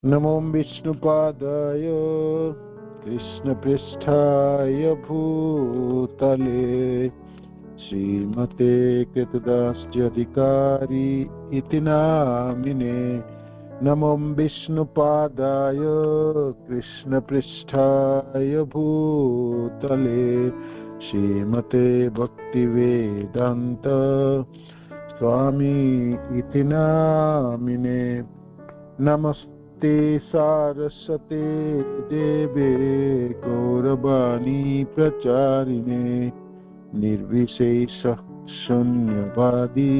नमो विष्णुपादाय कृष्णपृष्ठाय भूतले श्रीमते कृतदास्यधिकारी इति नामिने। नमो विष्णुपादाय कृष्णपृष्ठाय भूतले श्रीमते भक्तिवेदांत स्वामी इति नामिने। नमस्ते सारस्वते देवे गौरवाणी प्रचारिणे निर्विशेष शून्यवादी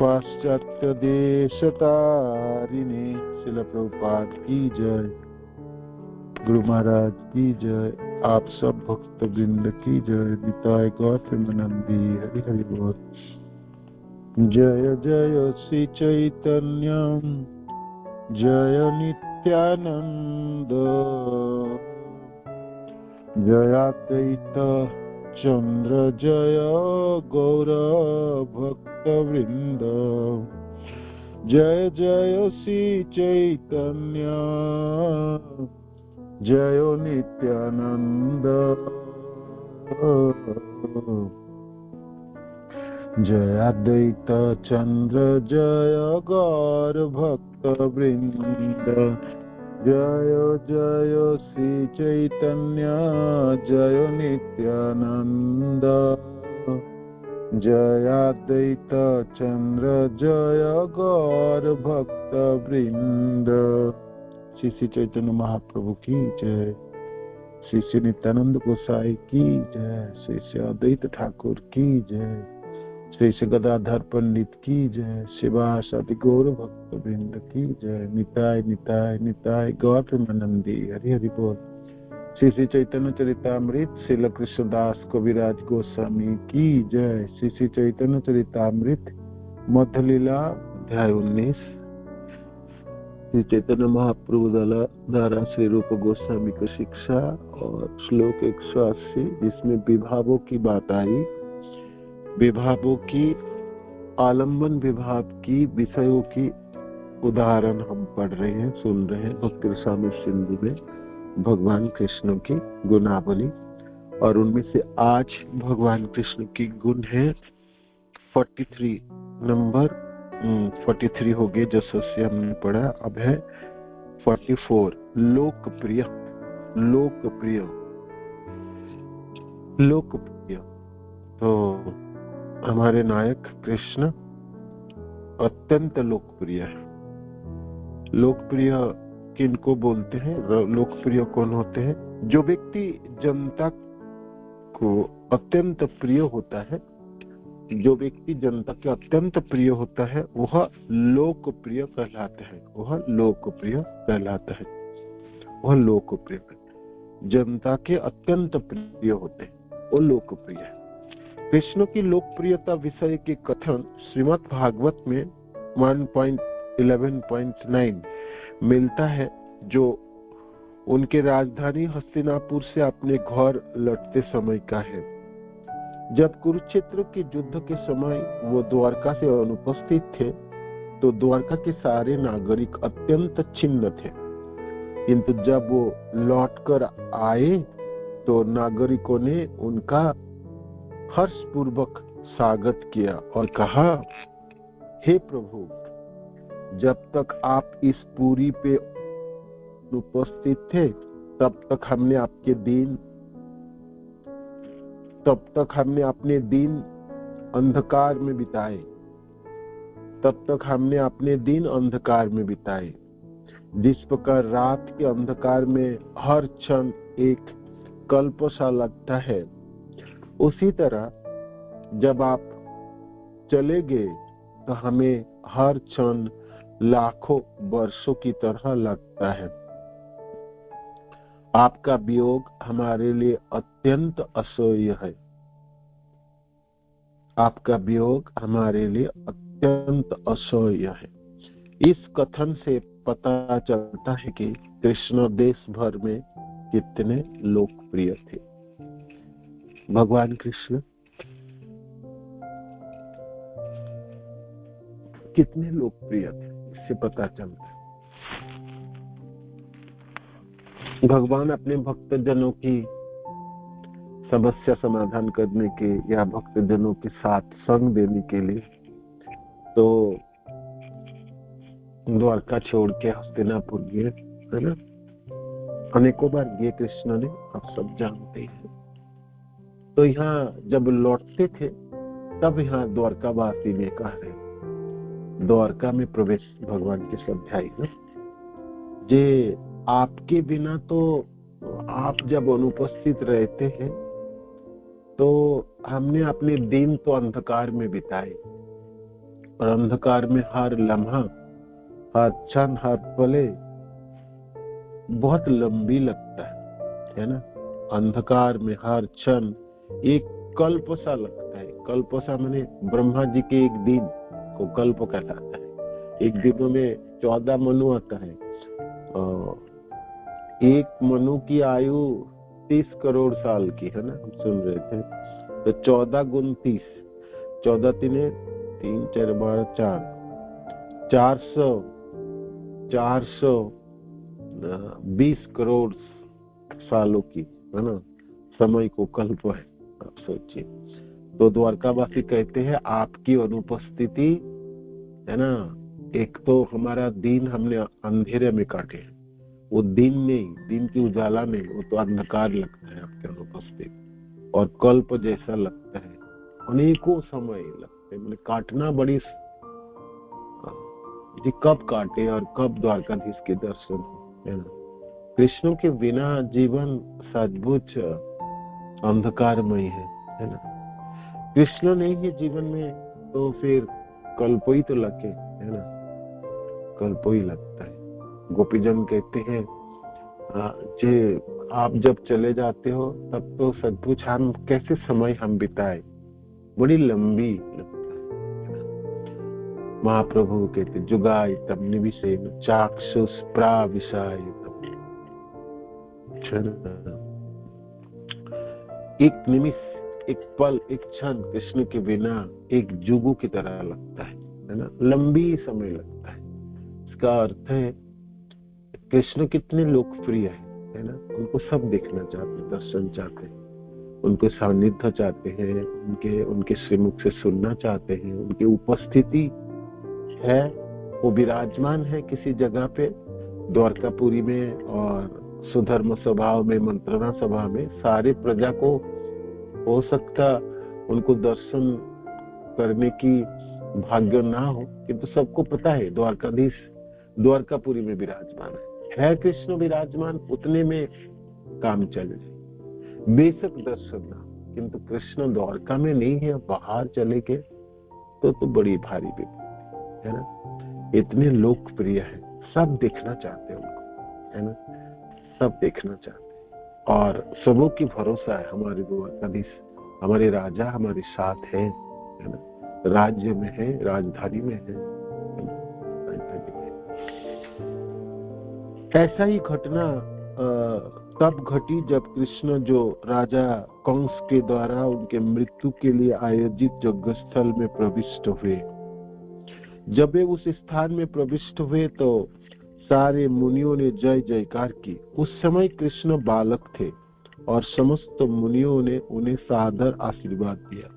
पाश्चात्य देशतारिणे। श्रील प्रभुपाद की जय, गुरु महाराज की जय, आप सब भक्त वृंद की जय। निताय गौतमानंदी हरि हरि बोल। जय जय श्री चैतन्य जय नित्यानंद जय अद्वैत चंद्र जय गौर भक्त वृंद। जय जय श्री चैतन्य जय नित्यानंद जय अद्वैत चंद्र जय गौर भक्त वृंद। जय जय श्री चैतन्य जय नित्यानंद जय अद्वैत चंद्र जय गौर भक्त वृंद। श्री श्री चैतन्य महाप्रभु की जय, श्री श्री नित्यानंद गोसाई की जय, श्री श्री अद्वैत ठाकुर की जय, श्री श्री गदाधर पंडित की जय, शिवास आदि गौर भक्त वृंद की जय। निताय निताय निताय गौतमानंदी हरि हरि बोल। श्री श्री चैतन्य चरितामृत श्रील कृष्णदास कविराज गोस्वामी की जय। श्री श्री चैतन्य चरितामृत मध्य लीला अध्याय 19। श्री चैतन्य महाप्रभु द्वारा श्री रूप गोस्वामी की शिक्षा और श्लोक 180 जिसमें विभावों की बात आई। विभावों की आलम्बन विभाव की विषयों की उदाहरण हम पढ़ रहे हैं, सुन रहे हैं भक्ति रसामृत सिंधु में भगवान कृष्ण की गुणावली। और उनमें से आज भगवान कृष्ण की गुण है 43 नंबर 43 हो गए जैसे से हमने पढ़ा। अब है 44 लोकप्रिय। लोकप्रिय लोकप्रिय तो हमारे नायक कृष्ण अत्यंत लोकप्रिय है। लोकप्रिय किनको बोलते हैं? लोकप्रिय कौन होते हैं? जो व्यक्ति जनता को अत्यंत प्रिय होता है, जो व्यक्ति जनता के अत्यंत प्रिय होता है वह लोकप्रिय कहलाता है। वह लोकप्रिय कहलाता है। वह लोकप्रिय जनता के अत्यंत प्रिय होते हैं, वो लोकप्रिय है। कृष्ण की लोकप्रियता विषय के कथन श्रीमद् भागवत में 1.11.9 मिलता है, जो उनके राजधानी हस्तिनापुर से अपने घर लौटते समय का है। जब कुरुक्षेत्र के युद्ध के समय वो द्वारका से अनुपस्थित थे तो द्वारका के सारे नागरिक अत्यंत छिन्न थे, किंतु जब वो लौटकर आए तो नागरिकों ने उनका हर्षपूर्वक स्वागत किया और कहा, हे प्रभु, जब तक आप इस पुरी पे उपस्थित थे तब तक हमने अपने दिन अंधकार में बिताए। जिस प्रकार रात के अंधकार में हर क्षण एक कल्प सा लगता है, उसी तरह जब आप चले गए तो हमें हर क्षण लाखों वर्षों की तरह लगता है। आपका वियोग हमारे लिए अत्यंत असह्य है। आपका वियोग हमारे लिए अत्यंत असह्य है। इस कथन से पता चलता है कि कृष्ण देश भर में कितने लोकप्रिय थे। भगवान कृष्ण कितने लोकप्रिय थे, इससे पता चलता है। भगवान अपने भक्त जनों की समस्या समाधान करने के या भक्त जनों के साथ संग देने के लिए तो द्वारका छोड़ के हस्तिनापुर गए, है ना। अनेकों बार गए कृष्ण ने, आप सब जानते हैं। तो यहाँ जब लौटते थे तब यहाँ द्वारकावासी ने कहा, द्वारका में प्रवेश भगवान के स्वाध्याय है जे आपके बिना तो आप जब अनुपस्थित रहते हैं तो हमने अपने दिन तो अंधकार में बिताए, और अंधकार में हर लम्हा, हर क्षण, हर पले बहुत लंबी लगता है ना। अंधकार में हर क्षण एक कल्प सा लगता है। कल्प सा माने ब्रह्मा जी के एक दिन को कल्प कहलाता है। एक दिनों में 14 मनु आता है। एक मनु की आयु 30 करोड़ साल की है ना, हम सुन रहे थे। तो 14 गुण 30, 14 तिने 3 4 12 420 करोड़ सालों की है ना समय को कल्प है, आप सोचिए। तो द्वारकावासी कहते हैं आपकी अनुपस्थिति है ना, एक तो हमारा दिन हमने अंधेरे में काटे, वो दिन नहीं, दिन की उजाला नहीं, वो तो अंधकार लगता है आपके अनुपस्थित, और कल्प जैसा लगता है, अनेकों समय लगते हैं। मतलब काटना बड़ी जी, कब काटे और कब द्वारकाधीश के दर्शन है ना। कृष्ण के बिना जीवन सचमुच अंधकारमय है ना। कृष्ण नहीं है जीवन में तो फिर कल्प ही तो लगे, है ना, कल्प ही लगता है। गोपीजन कहते हैं जे आप जब चले जाते हो तब तो सचमुच हम कैसे समय हम बिताए, बड़ी लंबी लगता है। महाप्रभु कहते जुगाय तब निविशेन चाक्षुष प्राविशाय, एक निमिष, एक पल, एक क्षण कृष्ण के बिना एक जुगू की तरह लगता है ना, लंबी समय लगता है। इसका अर्थ है कृष्ण कितने लोकप्रिय है ना। उनको सब देखना चाहते, दर्शन चाहते, उनके सानिध्य चाहते हैं, उनके श्रीमुख से सुनना चाहते हैं। उनकी उपस्थिति है, वो विराजमान है किसी जगह पे द्वारकापुरी में, और सुधर्म स्वभाव में, मंत्रणा सभा में सारे प्रजा को हो सकता उनको दर्शन करने की भाग्य ना हो, किंतु सबको पता है द्वारकाधीश द्वारकापुरी में विराजमान है कृष्ण विराजमान, उतने में काम चल जाए। बेशक दर्शन ना, किंतु कृष्ण द्वारका में नहीं है, बाहर चले के तो बड़ी भारी विपत्ति है ना। इतने लोकप्रिय है, सब देखना चाहते हैं उनको, है ना, सब देखना चाहते हैं। और सबों की भरोसा है हमारे द्वारकाधीश, हमारे राजा हमारे साथ है ना, राज्य में है, राजधानी में है। ऐसा ही घटना तब घटी जब कृष्ण जो राजा कंस के द्वारा उनके मृत्यु के लिए आयोजित यज्ञ स्थल में प्रविष्ट हुए। जब वे उस स्थान में प्रविष्ट हुए तो सारे मुनियों ने जय जयकार की। उस समय कृष्ण बालक थे और समस्त मुनियों ने उन्हें सादर आशीर्वाद दिया।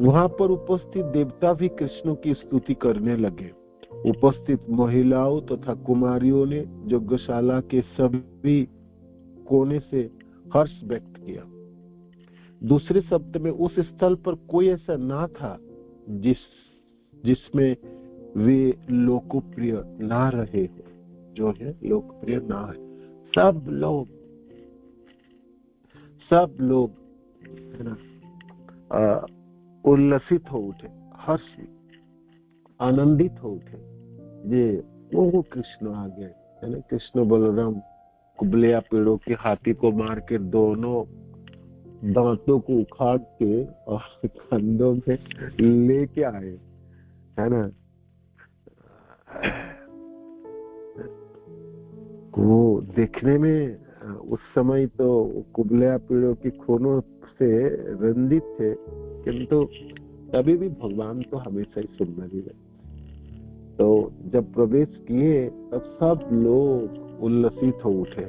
वहां पर उपस्थित देवता भी कृष्ण की स्तुति करने लगे। उपस्थित महिलाओं तथा कुमारियों ने यज्ञशाला के सभी कोने से हर्ष व्यक्त किया। दूसरे शब्द में उस स्थल पर कोई ऐसा ना था जिसमें वे लोकप्रिय ना रहे हो, जो है लोकप्रिय ना है। सब लोग है ना उल्लसित हो उठे, हर्ष आनंदित हो उठे, ये वो कृष्ण आ गए, है ना। कृष्ण बलराम कुबलिया पेड़ों के हाथी को मार के दोनों दांतों को उखाड़ के और कंधों में लेके आए, है ना। वो देखने में उस समय तो कुबलिया पेड़ों की खूनों से रंजित थे, किंतु तभी भी भगवान तो हमेशा ही सुंदर ही रहे। तो जब प्रवेश किए तब सब लोग उल्लसित हो उठे,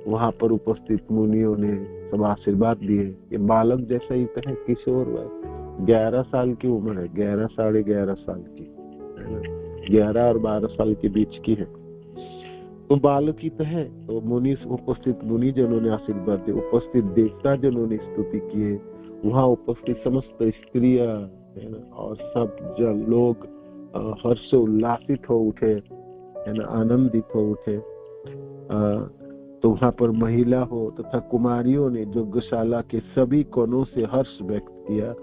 वहां पर उपस्थित मुनियों ने सब आशीर्वाद दिए। ये बालक जैसा ही तो है, किशोर है, 11 साल की उम्र है, 11 साढ़े 11 साल की है ना, 11 और 12 साल के बीच की है, तो बालक ही तो है। तो मुनि, उपस्थित मुनि जनों ने आशीर्वाद दिए, उपस्थित देवता जनों ने स्तुति किए, वहां उपस्थित समस्त स्त्रियां है ना और सब जन लोग हर्ष उल्लासित हो उठे है ना, आनंदित हो उठे। तो वहां पर महिला हो तथा कुमारियों ने यज्ञशाला के सभी कोनों से हर्ष व्यक्त किया।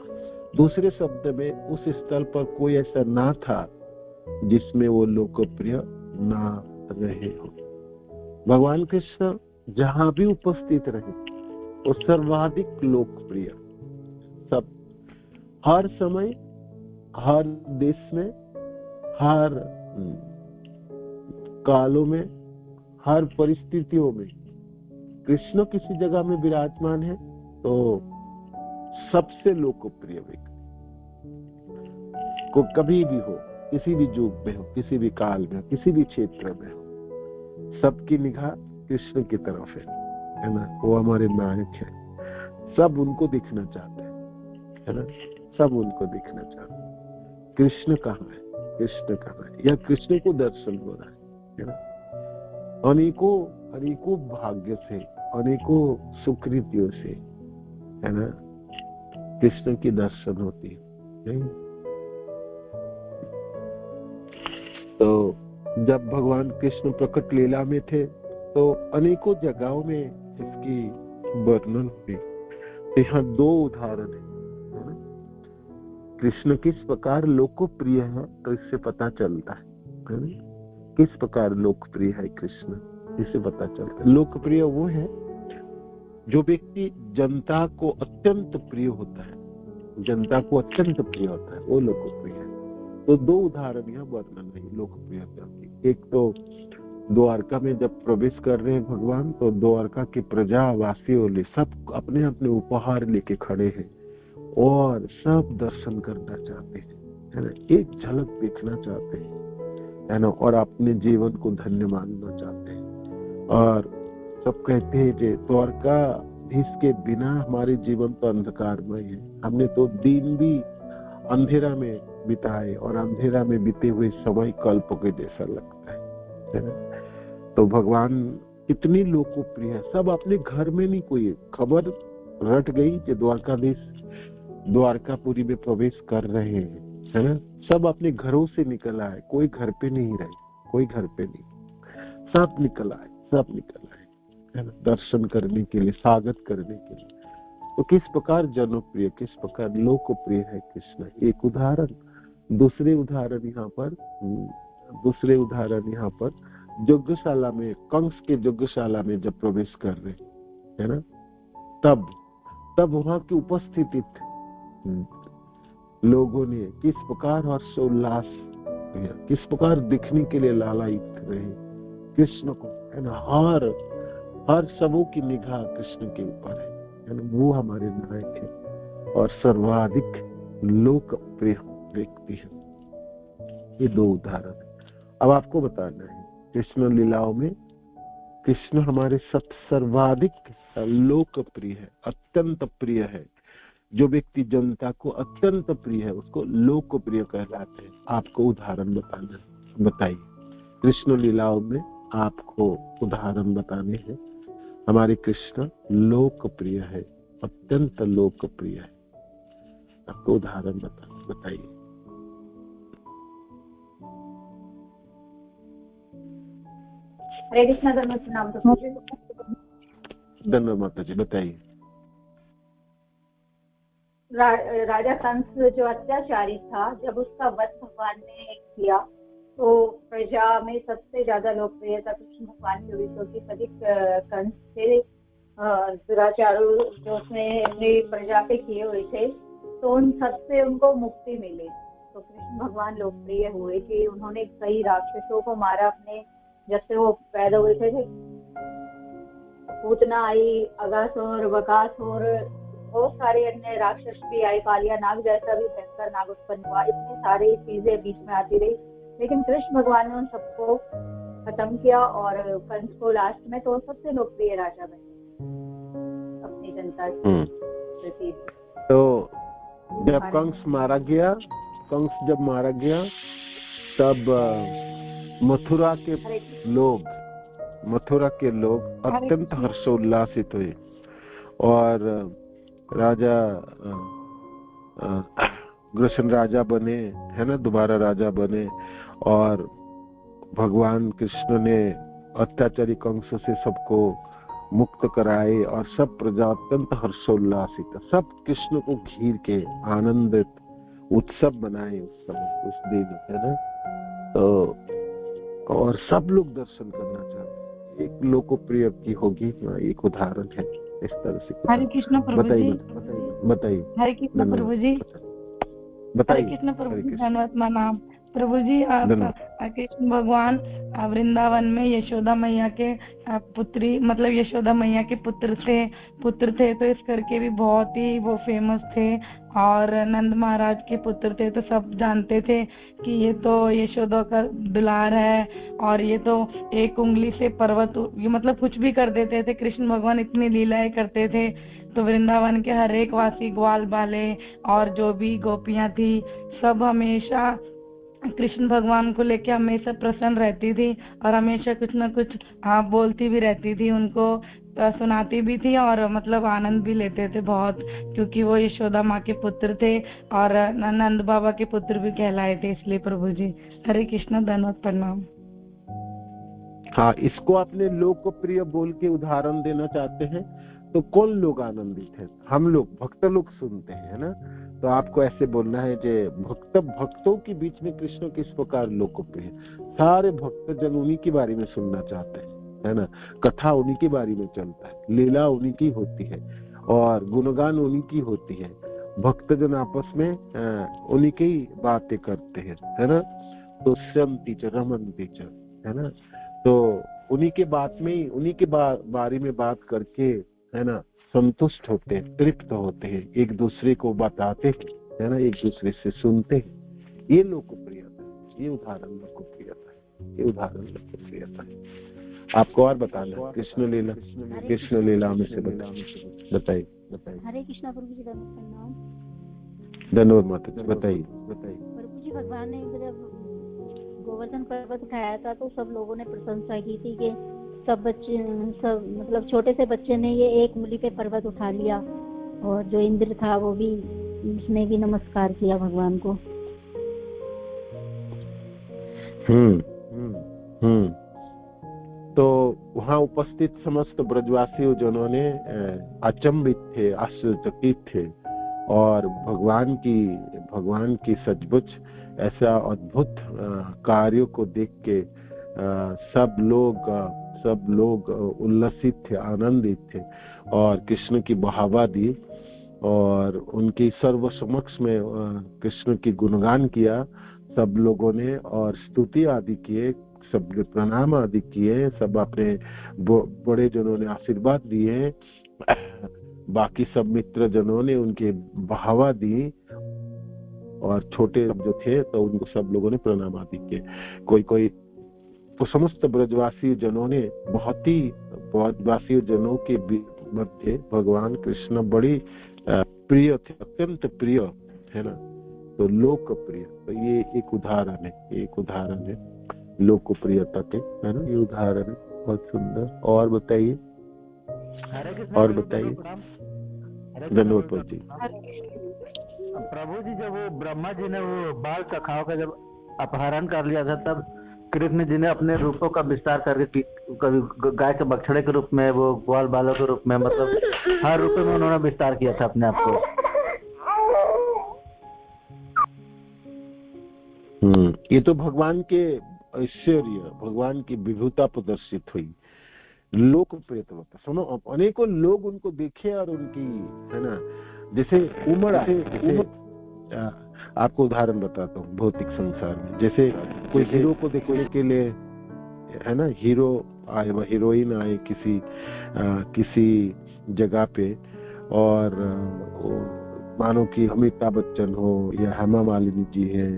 दूसरे शब्द में उस स्थल पर कोई ऐसा ना था जिसमें वो लोकप्रिय ना रहे हो। भगवान कृष्ण जहां भी उपस्थित रहे वो सर्वाधिक लोकप्रिय, सब हर समय, हर देश में, हर कालों में, हर परिस्थितियों में कृष्ण किसी जगह में विराजमान है तो सबसे लोकप्रिय व्यक्ति को कभी भी हो, किसी भी युग में हो, किसी भी काल में हो, किसी भी क्षेत्र में हो, सबकी निगाह कृष्ण की तरफ है ना। वो हमारे नायक है, सब उनको दिखना चाहते हैं है ना, सब उनको दिखना चाहते हैं। कृष्ण कहाँ है, कृष्ण कहाँ है, या कृष्ण को दर्शन हो रहा है ना। अनेकों अनेकों भाग्य से, अनेकों सुकृतियों से है ना कृष्ण की दर्शन होती है। तो जब भगवान कृष्ण प्रकट लीला में थे तो अनेकों जगहों में इसकी वर्णन हुई। यहाँ दो उदाहरण है ना, कृष्ण किस प्रकार लोकप्रिय है तो इससे पता चलता है ना, किस प्रकार लोकप्रिय है कृष्ण, इससे पता चलता है। लोकप्रिय वो है जो व्यक्ति जनता को अत्यंत प्रिय होता है, जनता को अत्यंत प्रिय होता है, वो लोकप्रिय है। तो दो उदाहरण यहाँ वर्णन नहीं लोकप्रियता की। एक तो द्वारका में जब प्रवेश कर रहे हैं भगवान, तो द्वारका के प्रजावासियों ने सब अपने अपने उपहार लेके खड़े हैं और सब दर्शन करना चाहते हैं है ना, एक झलक देखना चाहते हैं है ना, और अपने जीवन को धन्य मानना चाहते हैं। और सब कहते हैं कि द्वारकाधीश के बिना हमारे जीवन तो अंधकारमय है, हमने तो दिन भी अंधेरा में बिताए और अंधेरा में बीते हुए समय कल्प के जैसा लगता है ना। तो भगवान कितनी लोकप्रिय है, सब अपने घर में नहीं, कोई खबर रट गई कि द्वारकाधीश द्वारकापुरी में प्रवेश कर रहे हैं है ना, सब अपने घरों से निकल आए, कोई घर पे नहीं रहे, कोई घर पे नहीं, सब निकल आए, सब निकल आए है ना, दर्शन करने के लिए, स्वागत करने के लिए। तो किस प्रकार जनप्रिय, किस प्रकार लोकप्रिय है कृष्ण, एक उदाहरण। दूसरे उदाहरण यहाँ पर यज्ञशाला में, कंस के यज्ञशाला में जब प्रवेश कर रहे है ना, तब वहां की उपस्थिति लोगों ने किस प्रकार हर्षोल्लास किया, किस प्रकार दिखने के लिए लालायित रहे कृष्ण को है ना। हर सबों की निगाह कृष्ण के ऊपर है ना, वो हमारे नायक है और सर्वाधिक लोकप्रिय व्यक्ति है। ये दो उदाहरण है। अब आपको बताना है कृष्ण लीलाओं में कृष्ण हमारे सर्वाधिक लोकप्रिय है, अत्यंत प्रिय है। जो व्यक्ति जनता को अत्यंत प्रिय है उसको लोकप्रिय कहलाते हैं। आपको उदाहरण बताना, बताइए कृष्ण लीलाओं में आपको उदाहरण बताने हैं। हमारे कृष्ण लोकप्रिय है, अत्यंत लोकप्रिय है, आपको उदाहरण बताइए। हरे कृष्ण। धन्यवाद माता जी, बताइए। राजा कंस जो अत्याचारी था, जब उसका वध भगवान ने किया तो प्रजा में सबसे ज्यादा लोकप्रियता कृष्ण भगवान की हुई, क्योंकि सभी कंस से दुराचारों जो उसने प्रजा पे किए हुए थे, तो उन सबसे उनको मुक्ति मिली। तो कृष्ण भगवान लोकप्रिय हुए कि उन्होंने कई राक्षसों को मारा अपने, जब से वो पैदा हुए थे। पूतना आई, अगासुर, बकासुर, बहुत सारे अन्य राक्षस भी आए, कालिया नाग जैसा भी भयंकर नाग उत्पन्न हुआ। इतनी सारी चीजें बीच में आती रही, लेकिन कृष्ण भगवान ने उन सबको खत्म किया और कंस को लास्ट में तो सबसे लोकप्रिय राजा बने अपनी जनता के प्रति। तो जब कंस मारा गया, कंस जब मारा गया तब मथुरा के लोग अत्यंत हर्षोल्लासित हुए और राजा कृष्ण राजा बने, है ना, दोबारा राजा बने और भगवान कृष्ण ने अत्याचारी कंस से सबको मुक्त कराए और सब प्रजा अत्यंत हर्षोल्लासित, सब कृष्ण को घेर के आनंदित उत्सव मनाए उस समय, उस दिन, है ना। तो और सब लोग दर्शन करना चाहते। एक लोकप्रिय की होगी, एक उदाहरण है इस तरह से। हरे कृष्ण प्रभु जी, बताइए। हरे कृष्ण प्रभु जी, बताइए। हरे कृष्ण प्रभु जी, धन्यवाद नाम प्रभु जी। कृष्ण भगवान वृंदावन में यशोदा मैया के पुत्री, मतलब यशोदा मैया के पुत्र थे, तो इस करके भी बहुत ही वो फेमस थे। और नंद महाराज के पुत्र थे, तो सब जानते थे कि ये तो यशोदा का दुलार है और ये तो एक उंगली से पर्वत, ये मतलब कुछ भी कर देते थे। कृष्ण भगवान इतनी लीलाएं करते थे, तो वृंदावन के हर एक वासी, ग्वाल बाले और जो भी गोपियां थी, सब हमेशा कृष्ण भगवान को लेके हमेशा प्रसन्न रहती थी और हमेशा कुछ न कुछ बोलती भी रहती थी, उनको सुनाती भी थी और मतलब आनंद भी लेते थे बहुत, क्योंकि वो यशोदा माँ के पुत्र थे और नंद बाबा के पुत्र भी कहलाए थे। इसलिए प्रभु जी, हरे कृष्ण, धन्यवाद, प्रणाम। हाँ, इसको आपने लोकप्रिय बोल के उदाहरण देना चाहते हैं तो कौन लोग आनंदित है? हम लोग, भक्त लोग सुनते हैं, है ना। तो आपको ऐसे बोलना है कि भक्तों के बीच में कृष्ण किस प्रकार लोकप्रिय है। सारे भक्त जन उन्हीं के बारे में सुनना चाहते हैं, है ना। कथा उन्हीं के बारे में चलता है, लीला उन्हीं की होती है और गुणगान उन्हीं की होती है। भक्त जन आपस में उन्हीं की बातें करते हैं, है ना। तो श्रमती च रमन्ति च, है ना। तो उन्हीं के बात में, उन्हीं के बारे में बात करके, है ना, संतुष्ट होते हैं, तृप्त होते हैं, एक दूसरे को बताते हैं, है ना, एक दूसरे से सुनते हैं। ये लोकप्रियता है, ये उदाहरण लोकप्रियता है, ये उदाहरण लोकप्रियता है। आपको और बताना है कृष्ण लीला में से बताइए। हरे कृष्णा प्रभु जी, धन्यवाद माता जी, बताइए। प्रभु जी, भगवान ने जब गोवर्धन पर्वत उठाया था तो सब लोगों ने प्रशंसा की थी कि सब बच्चे, सब मतलब छोटे से बच्चे ने ये एक उंगली पे पर्वत उठा लिया, और जो इंद्र था वो भी, उसने भी नमस्कार किया भगवान को। तो वहाँ उपस्थित समस्त ब्रजवासी जनों ने अचंभित थे, आश्चर्यचकित थे और भगवान की सचमुच ऐसा अद्भुत कार्यों को देख के सब लोग उल्लसित थे, आनंदित थे और कृष्ण की बढ़ावा दी और उनकी सर्व समक्ष में कृष्ण की गुणगान किया सब लोगों ने और स्तुति आदि किए, सब प्रणाम आदि किए, सब अपने बड़े जनों ने आशीर्वाद दिए, बाकी सब मित्र जनों ने उनके बढ़ावा दी और छोटे जो थे तो उनको सब लोगों ने प्रणाम आदि किए। कोई तो समस्त ब्रजवासी जनों ने, बहुत ही ब्रजवासी जनों के मध्य भगवान कृष्ण बड़ी प्रिय थे, अत्यंत प्रिय, है ना। तो लोकप्रिय, तो ये एक उदाहरण है लोकप्रियता के, है ना, ये उदाहरण है। बहुत सुंदर। और बताइए। धन्यवाद जी। प्रभु जी, जब वो ब्रह्मा जी ने वो बाल सखाओं का जब अपहरण कर लिया था, तब कृष्ण जी ने अपने रूपों का विस्तार करके, कभी गाय के बछड़े के रूप में, वो ग्वाल बालों के रूप में, मतलब हर रूप में उन्होंने विस्तार किया था अपने आप को। ये तो भगवान के ऐश्वर्य, भगवान की विभुता प्रदर्शित हुई, लोकप्रियता होता। सुनो, अनेकों लोग उनको देखे और उनकी, है ना, जैसे उमड़ आपको उदाहरण बताता हूँ भौतिक संसार में। जैसे कोई हीरो को देखने के लिए, है ना, हीरो आए व हीरोइन आए किसी जगह पे और मानो कि अमिताभ बच्चन हो या हेमा मालिनी जी है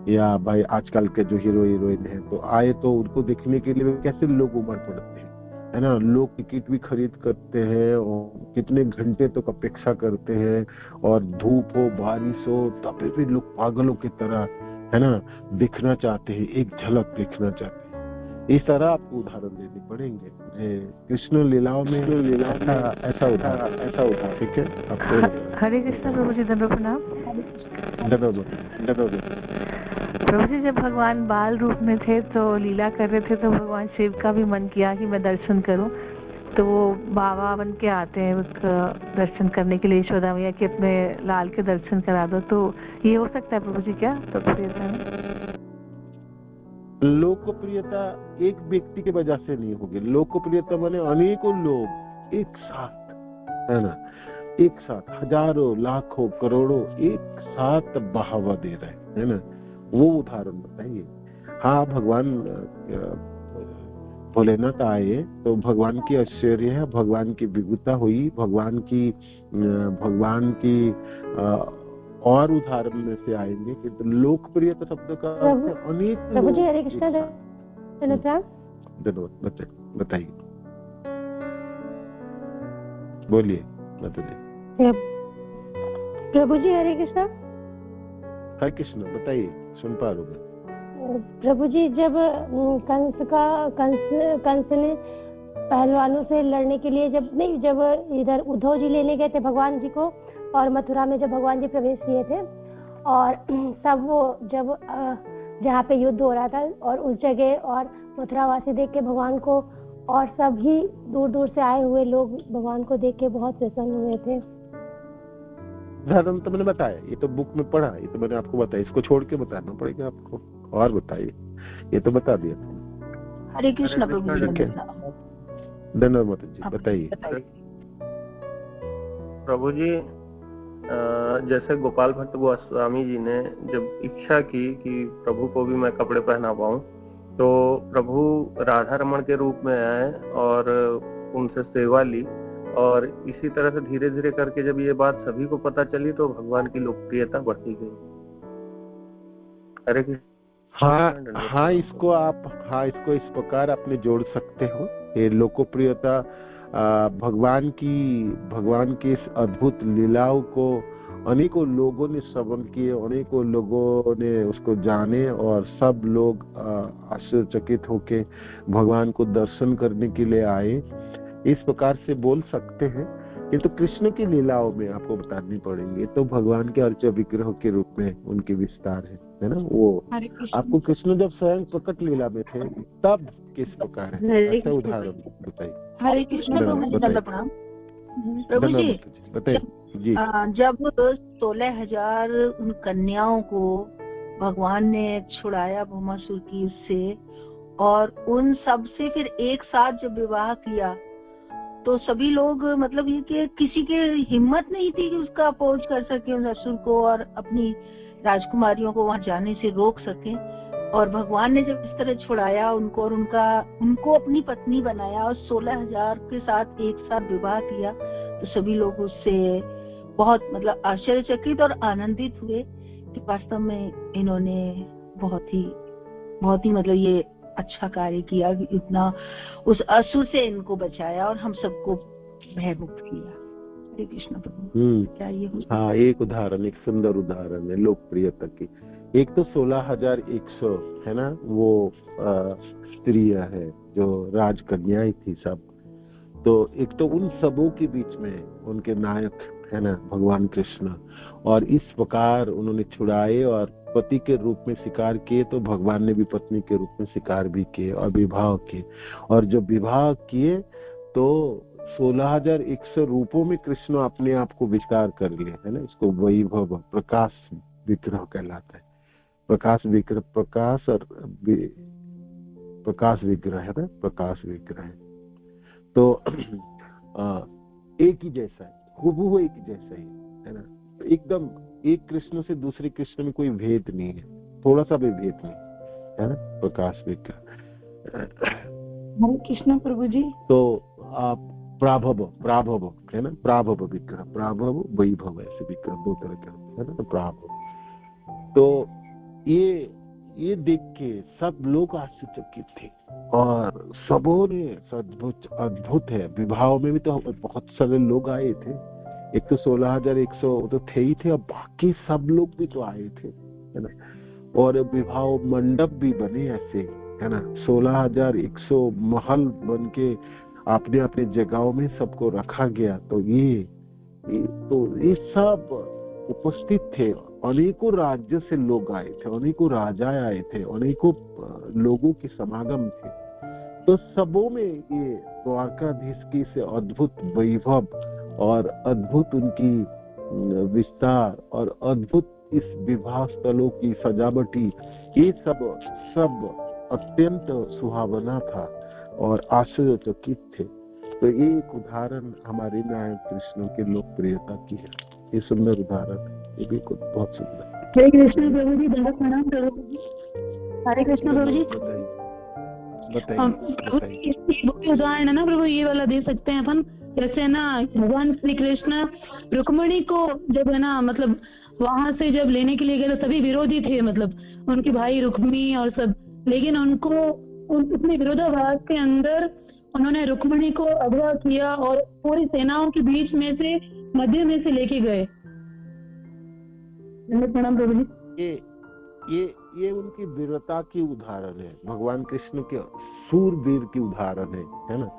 या भाई आजकल के जो हीरो हीरोइन है तो आए तो उनको देखने के लिए कैसे लोग उमड़ पड़ते हैं, है ना। लोग टिकट भी खरीद करते हैं और कितने घंटे तक अपेक्षा करते हैं, और धूप हो बारिश हो तभी भी लोग पागलों की तरह, है ना, देखना चाहते हैं, एक झलक देखना चाहते हैं। इस तरह आपको उदाहरण देने पड़ेंगे। कृष्ण लीलाओं में ऐसा उदाहरण, ठीक है। आपको हरे कृष्ण प्रभु जी, दंडों प्रणाम। प्रभु जी, जब भगवान बाल रूप में थे तो लीला कर रहे थे तो भगवान शिव का भी मन किया कि मैं दर्शन करूं, तो वो बाबा बन के आते हैं उसका दर्शन करने के लिए, यशोदा मैया के अपने लाल के दर्शन करा दो, तो ये हो सकता है प्रभु जी क्या? तो लोकप्रियता एक व्यक्ति के वजह से नहीं होगी। लोकप्रियता माने अनेकों लोग एक साथ, है ना, एक साथ हजारों लाखों करोड़ों एक साथ बढ़ावा दे रहे हैं, है ना। वो उदाहरण बताइए। हाँ, भगवान भोलेनाथ आए तो भगवान की आश्चर्य है, भगवान की विभुता हुई, भगवान की और उदाहरण में से आएंगे कि तो लोकप्रियता शब्द का अनेक। प्रभु जी हरे कृष्णा, धन्यवाद। बताइए, बोलिए, बताइए। प्रभु जी हरे कृष्णा। हरे कृष्ण, बताइए, सुन पा रहा हूँ। प्रभु जी, जब कंस ने पहलवानों से लड़ने के लिए जब इधर उद्धव जी लेने गए थे भगवान जी को, और मथुरा में जब भगवान जी प्रवेश किए थे, और सब वो जब जहाँ पे युद्ध हो रहा था और उस जगह और मथुरावासी देख के भगवान को, और सभी दूर दूर से आए हुए लोग भगवान को देख के बहुत प्रसन्न हुए थे। उदाहरण तो मैंने बताया, ये तो बुक में पढ़ा, ये तो मैंने आपको बताया, इसको छोड़ के बताना पड़ेगा आपको। और बताइए, ये तो बता दिया। हरे कृष्ण प्रभु जी, धन्यवाद जी, बताइए। प्रभु जी, जैसे गोपाल भट्ट गोस्वामी जी ने जब इच्छा की कि प्रभु को भी मैं कपड़े पहना पाऊं, तो प्रभु राधा रमण के रूप में आए और उनसे सेवा ली, और इसी तरह से धीरे धीरे करके जब ये बात सभी को पता चली तो भगवान की लोकप्रियता बढ़ती गई। हरे कृष्ण। हाँ, इसको इस प्रकार आपने जोड़ सकते हो। ये लोकप्रियता भगवान की इस अद्भुत लीलाओं को अनेकों लोगों ने श्रवण किए, अनेकों लोगों ने उसको जाने, और सब लोग आश्चर्यचकित होके भगवान को दर्शन करने के लिए आए। इस प्रकार से बोल सकते हैं। ये तो कृष्ण की लीलाओं में आपको बतानी पड़ेंगे, तो भगवान के अर्च विग्रह के रूप में उनके विस्तार है ना। वो आपको कृष्ण जब स्वयं प्रकट लीला में थे तब किस प्रकार है, ऐसा उदाहरण बताइए। हरे कृष्ण प्रभु जी, बताइए जी। जब 16,000 उन कन्याओं को भगवान ने छुड़ाया भौमासुर की उससे, और उन सब से फिर एक साथ जब विवाह किया, तो सभी लोग, मतलब ये कि किसी के हिम्मत नहीं थी कि उसका अपोज कर सके उस असुर को और अपनी राजकुमारियों को वहां जाने से रोक सके। और भगवान ने जब इस तरह छुड़ाया उनको और उनको अपनी पत्नी बनाया और 16,000 के साथ एक साथ विवाह किया, तो सभी लोग उससे बहुत मतलब आश्चर्यचकित और आनंदित हुए कि वास्तव में इन्होंने बहुत ही मतलब ये अच्छा कार्य किया कि इतना उस असुर से इनको बचाया और हम सबको भयमुक्त किया। हरे कृष्ण प्रभु। क्या ये हाँ, एक उदाहरण, एक सुंदर उदाहरण है लोकप्रियता की। एक तो 16,100 है ना, वो स्त्रियां है जो राजकन्याएं थी सब। तो एक तो उन सबों के बीच में उनके नायक है ना भगवान कृष्ण, और इस प्रकार उन्होंने छुड़ाए और पति के रूप में स्वीकार किए, तो भगवान ने भी पत्नी के रूप में स्वीकार भी किए और विवाह किए। और जब विवाह किए तो 16,100 रूपों में कृष्ण अपने आप को विस्तार कर लिए, है ना। इसको वैभव प्रकाश विग्रह कहलाता है। प्रकाश विग्रह, प्रकाश विग्रह है ना, प्रकाश विग्रह। तो एक ही जैसा है, हूबहू एक जैसा ही है ना, एकदम एक कृष्ण से दूसरे कृष्ण में कोई भेद नहीं है, थोड़ा सा भी भेद नहीं है ना, प्रकाश विग्रह। हरे कृष्ण प्रभु जी। तो आप प्राभव है ना, प्राभव विग्रह, प्राभव वैभव, ऐसे विग्रह दो तरह के है ना। प्राभव तो ये देख के सब लोग आश्चर्यचकित थे और सबों ने अद्भुत है। विवाह में भी तो बहुत सारे लोग आए थे, 116,100 तो थे ही थे, और बाकी सब लोग भी तो आए थे, है ना। और विवाह मंडप भी बने ऐसे, है ना, 16,100 महल बन के अपने अपने जगहों में सबको रखा गया। तो ये सब उपस्थित थे। अनेकों राज्य से लोग आए थे, अनेकों राजा आए थे, अनेकों लोगों के समागम थे। तो सबों में ये द्वारकाधीश की से अद्भुत वैभव और अद्भुत उनकी विस्तार और अद्भुत इस विवाह स्थलों की सजावटी, ये सब अत्यंत सुहावना था और आश्चर्यचकित थे। तो ये एक उदाहरण हमारे नायक कृष्ण के लोकप्रियता की है। ये सुंदर उदाहरण है, ये भी बहुत सुंदर। हरे कृष्ण प्रभु जी, बहुत प्रणाम प्रभु जी। हरे कृष्ण प्रभु जी, बताइए। उदाहरण है ना प्रभु, ये वाला दे सकते हैं अपन, जैसे ना भगवान श्री कृष्ण रुक्मिणी को जब है ना, मतलब वहां से जब लेने के लिए गए तो सभी विरोधी थे, मतलब उनके भाई रुक्मी और सब, लेकिन उनको अपने विरोधाभास के अंदर उन्होंने रुक्मिणी को अगवा किया और पूरी सेनाओं के बीच में से मध्य में से लेके गए। प्रणाम प्रभु जी। ये उनकी वीरता की उदाहरण है, भगवान कृष्ण के सूरवीर की उदाहरण है ना।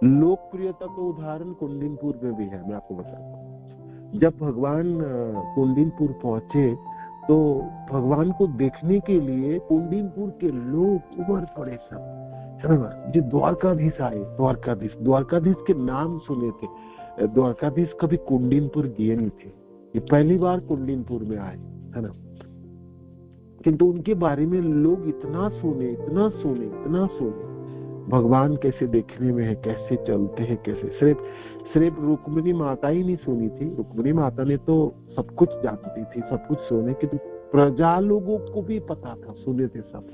लोकप्रियता का उदाहरण कुंडिनपुर में भी है। मैं आपको बताता हूँ, जब भगवान कुंडिनपुर पहुंचे तो भगवान को देखने के लिए कुंडिनपुर के लोग उमड़ पड़े सब, है ना। जो द्वारकाधीश आए, द्वारकाधीश के नाम सुने थे, द्वारकाधीश कभी कुंडिनपुर गए नहीं थे, ये पहली बार कुंडिनपुर में आए, है ना। किंतु उनके बारे में लोग इतना सुने, भगवान कैसे देखने में है, कैसे चलते हैं, कैसे। सिर्फ रुक्मिणी माता ही नहीं सुनी थी, रुक्मिणी माता ने तो सब कुछ जानती थी, सब कुछ सुने, किंतु प्रजा लोगों को भी पता था, सुने थे सब।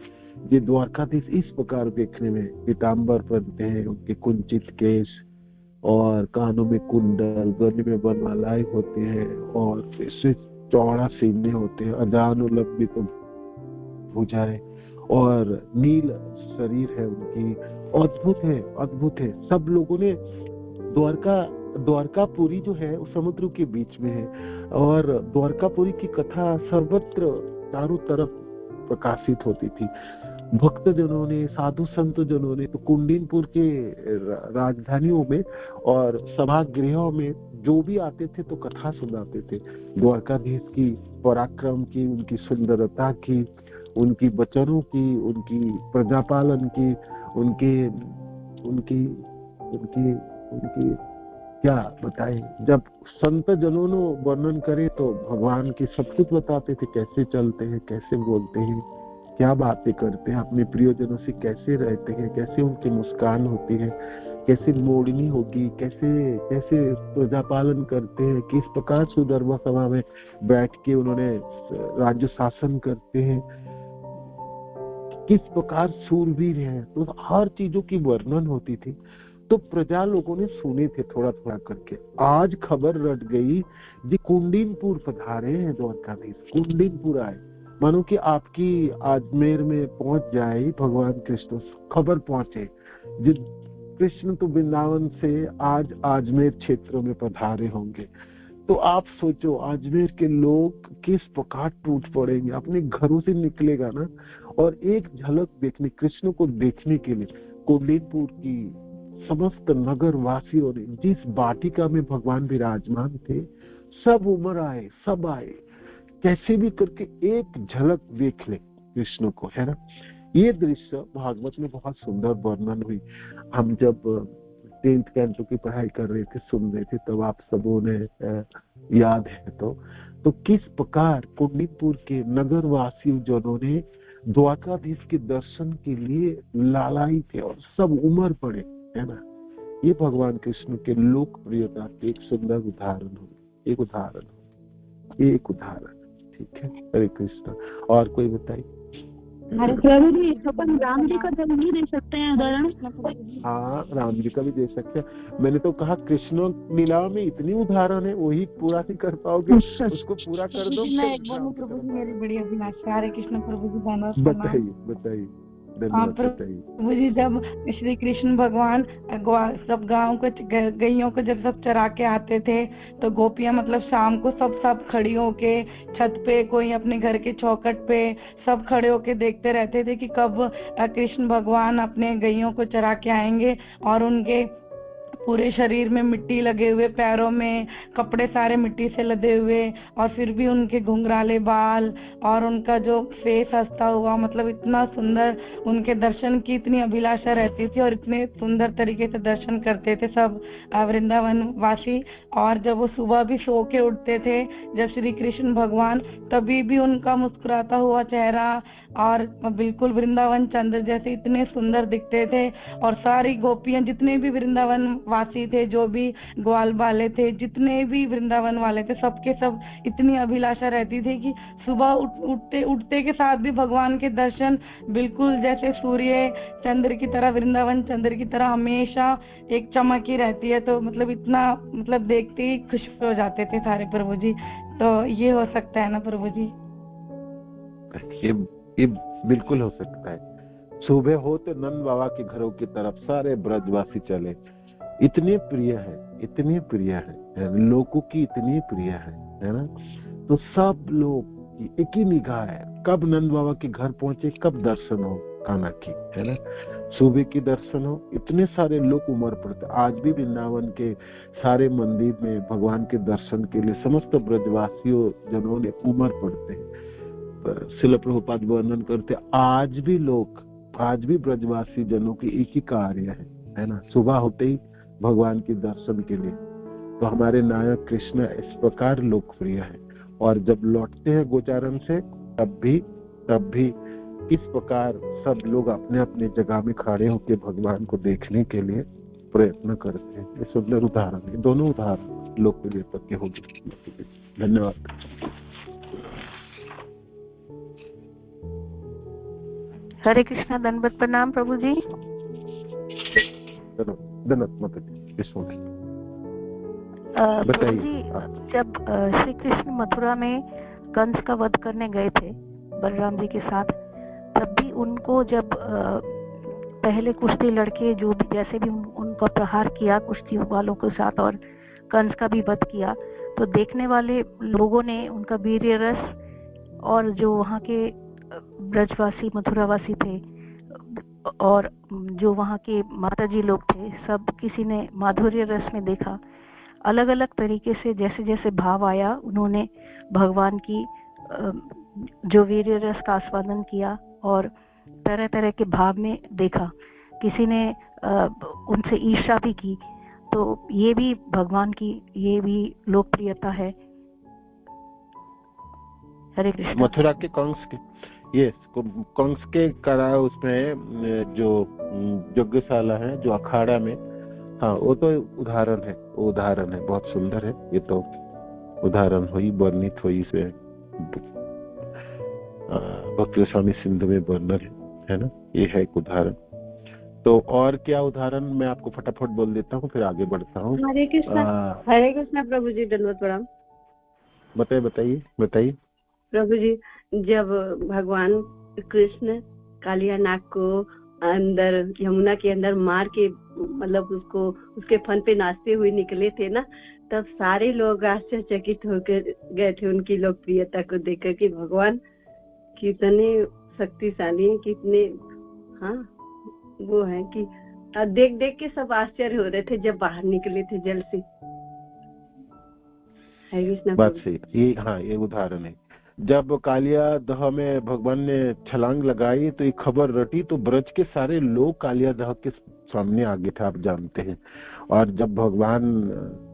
ये द्वारकाधीश इस प्रकार देखने में पीताम्बर पहनते हैं, उनके कुंचित केश और कानों में कुंडल, गले में वनमालाएं होते हैं और इससे चौड़ा सीने होते हैं, अजानुलंबित भुजाएं और नील शरीर है उनकी। अद्भुत है। सब लोगों ने द्वारकापुरी जो है उस समुद्र के बीच में है और द्वारकापुरी की कथा सर्वत्र चारों तरफ प्रकाशित होती थी। भक्त जनों ने, साधु संत जनों ने तो कुंडिनपुर के राजधानियों में और सभागृहों में जो भी आते थे तो कथा सुनाते थे, द्वारकाधीश की पराक्रम की, उनकी सुंदरता की, उनकी वचनों की, उनकी प्रजापालन की, उनकी क्या बताएं। जब संत जनों ने वर्णन करे तो भगवान की सब कुछ बताते थे, कैसे चलते हैं, कैसे बोलते हैं, क्या बातें करते हैं, अपने प्रियजनों से कैसे रहते हैं, कैसे उनकी मुस्कान होती है, कैसे मोड़नी होगी, कैसे प्रजापालन करते हैं, किस प्रकार सुधर्मा सभा में बैठ के उन्होंने राज्य शासन करते हैं, किस प्रकार सूरवीर हैं। तो हर चीजों की वर्णन होती थी। तो प्रजा लोगों ने सुने थे थोड़ा थोड़ा करके। आज खबर रट गई जी कुंडिनपुर पधारे हैं द्वारकाधीश, कुंडिनपुर आए। मानो कि आपकी अजमेर में पहुंच जाए भगवान कृष्ण, खबर पहुंचे जी कृष्ण तो वृंदावन से आज अजमेर क्षेत्र में पधारे होंगे। तो आप सोचो अजमेर के लोग किस प्रकार टूट पड़ेंगे, अपने घरों से निकलेगा ना, और एक झलक देखने, कृष्ण को देखने के लिए कुंडिनपुर की समस्त नगर वासियों ने, जिस वाटिका में भगवान विराजमान थे, सब उमड़ आए, सब आए, कैसे भी करके एक झलक देख ले कृष्ण को, है ना। ये दृश्य भागवत में बहुत सुंदर वर्णन हुई। हम जब 10th कैंटो की पढ़ाई कर रहे थे, सुन रहे थे, तब आप सबों ने याद है तो किस प्रकार कुंडिनपुर के नगर वासी जनों ने द्वारकाधीश के दर्शन के लिए लालाई थे और सब उमड़ पड़े, है ना। ये भगवान कृष्ण के लोकप्रियता के एक सुंदर उदाहरण हो, एक उदाहरण, ठीक है। हरे कृष्ण। और कोई बताइए। प्रभु जी अपन राम जी का जन्म ही दे सकते हैं उदाहरण। हाँ, राम जी का भी दे सकते हैं। मैंने तो कहा कृष्ण लीला में इतनी उदाहरण है, वही पूरा नहीं कर पाओगे, उसको पूरा कर दो। मैं एक बोलूं प्रभु जी, मेरी बड़ी अभिलाषा। हरे कृष्ण प्रभु जी, बताइए बताइए। प्रभु जी, जब श्री कृष्ण भगवान सब गांव को गैयों को जब सब चरा के आते थे तो गोपियां मतलब शाम को सब खड़ी होके छत पे, कोई अपने घर के चौखट पे, सब खड़े होके देखते रहते थे कि कब कृष्ण भगवान अपने गैयों को चरा के आएंगे। और उनके पूरे शरीर में मिट्टी लगे हुए, पैरों में कपड़े सारे मिट्टी से लदे हुए, और फिर भी उनके घुंघराले बाल और उनका जो फेस हंसता हुआ, मतलब इतना सुंदर, उनके दर्शन की इतनी अभिलाषा रहती थी और इतने सुंदर तरीके से दर्शन करते थे सब वृंदावन वासी। और जब वो सुबह भी सो के उठते थे जब श्री कृष्ण भगवान, तभी भी उनका मुस्कुराता हुआ चेहरा और बिल्कुल वृंदावन चंद्र जैसे इतने सुंदर दिखते थे। और सारी गोपियां, जितने भी वृंदावन वासी थे, जो भी ग्वाल वाले थे, जितने भी वृंदावन वाले थे, सबके सब इतनी अभिलाषा रहती थी कि सुबह उठते के साथ भी भगवान के दर्शन बिल्कुल जैसे सूर्य चंद्र की तरह, वृंदावन चंद्र की तरह हमेशा एक चमक ही रहती है। तो मतलब इतना, मतलब देखते ही खुश हो जाते थे सारे प्रभु जी। तो ये हो सकता है ना प्रभु जी? ये बिल्कुल हो सकता है। सुबह हो तो नंद बाबा के घरों की तरफ सारे ब्रजवासी चले। इतने प्रिय है, इतनी प्रिय है, लोगों की इतनी प्रिय है ना। तो सब लोग की एक ही निगाह है, कब नंद बाबा के घर पहुंचे, कब दर्शन हो कान्हा की, है ना। सुबह की दर्शन हो, इतने सारे लोग उमड़ पड़ते। आज भी वृंदावन के सारे मंदिर में भगवान के दर्शन के लिए समस्त ब्रजवासियों जनों ने उमड़ पड़ते हैं। श्रील प्रभुपाद वर्णन करते, आज भी ब्रजवासी जनों की एक ही कार्य है ना, सुबह होते ही भगवान के दर्शन के लिए। तो हमारे नायक कृष्ण इस प्रकार लोकप्रिय है। और जब लौटते हैं गोचारण से तब भी इस प्रकार सब लोग अपने अपने जगह में खड़े होकर भगवान को देखने के लिए प्रयत्न करते हैं। ये सुंदर उदाहरण है, दोनों उदाहरण लोकप्रियता के होंगे। धन्यवाद। हरे कृष्णा, दंडवत प्रणाम प्रभु जी। प्रभु जी, जब श्री कृष्ण मथुरा में कंस का वध करने गए थे बलराम जी के साथ, तब भी उनको जब पहले कुश्ती लड़के जो भी जैसे भी उनका प्रहार किया कुश्ती वालों के साथ और कंस का भी वध किया, तो देखने वाले लोगों ने उनका वीर्य रस, और जो वहाँ के ब्रजवासी मथुरावासी थे और जो वहाँ के माताजी लोग थे, सब किसी ने माधुर्य रस में देखा। अलग अलग तरीके से जैसे जैसे भाव आया, उन्होंने भगवान की जो वीर्य रस का आस्वादन किया और तरह तरह के भाव में देखा। किसी ने उनसे ईर्ष्या भी की। तो ये भी भगवान की ये भी लोकप्रियता है। हरे कृष्ण। मथुरा के कंस के कंस के करा उसमें जो यज्ञशाला है, जो अखाड़ा में, हाँ वो तो उदाहरण है, वो उदाहरण है, बहुत सुंदर है। ये तो उदाहरण हुई, वर्णित हुई से भक्ति स्वामी सिंधु में वर्णन है ना, ये है एक उदाहरण। तो और क्या उदाहरण मैं आपको फटाफट बोल देता हूँ, फिर आगे बढ़ता हूँ। हरे कृष्णा प्रभु जी, दंडवत प्रणाम। बताइए प्रभु जी, जब भगवान कृष्ण कालिया नाग को अंदर यमुना के अंदर मार के, मतलब उसको उसके फन पे नाचते हुए निकले थे ना, तब सारे लोग आश्चर्यचकित होकर गए थे उनकी लोकप्रियता को देखकर कि भगवान कितने शक्तिशाली हैं, कितने वो है कि देख देख के सब आश्चर्य हो रहे थे जब बाहर निकले थे जल से। बात सही, ये उदाहरण है। जब कालिया दह में भगवान ने छलांग लगाई तो ये खबर रटी, तो ब्रज के सारे लोग कालिया दह के सामने आगे थे, आप जानते हैं। और जब भगवान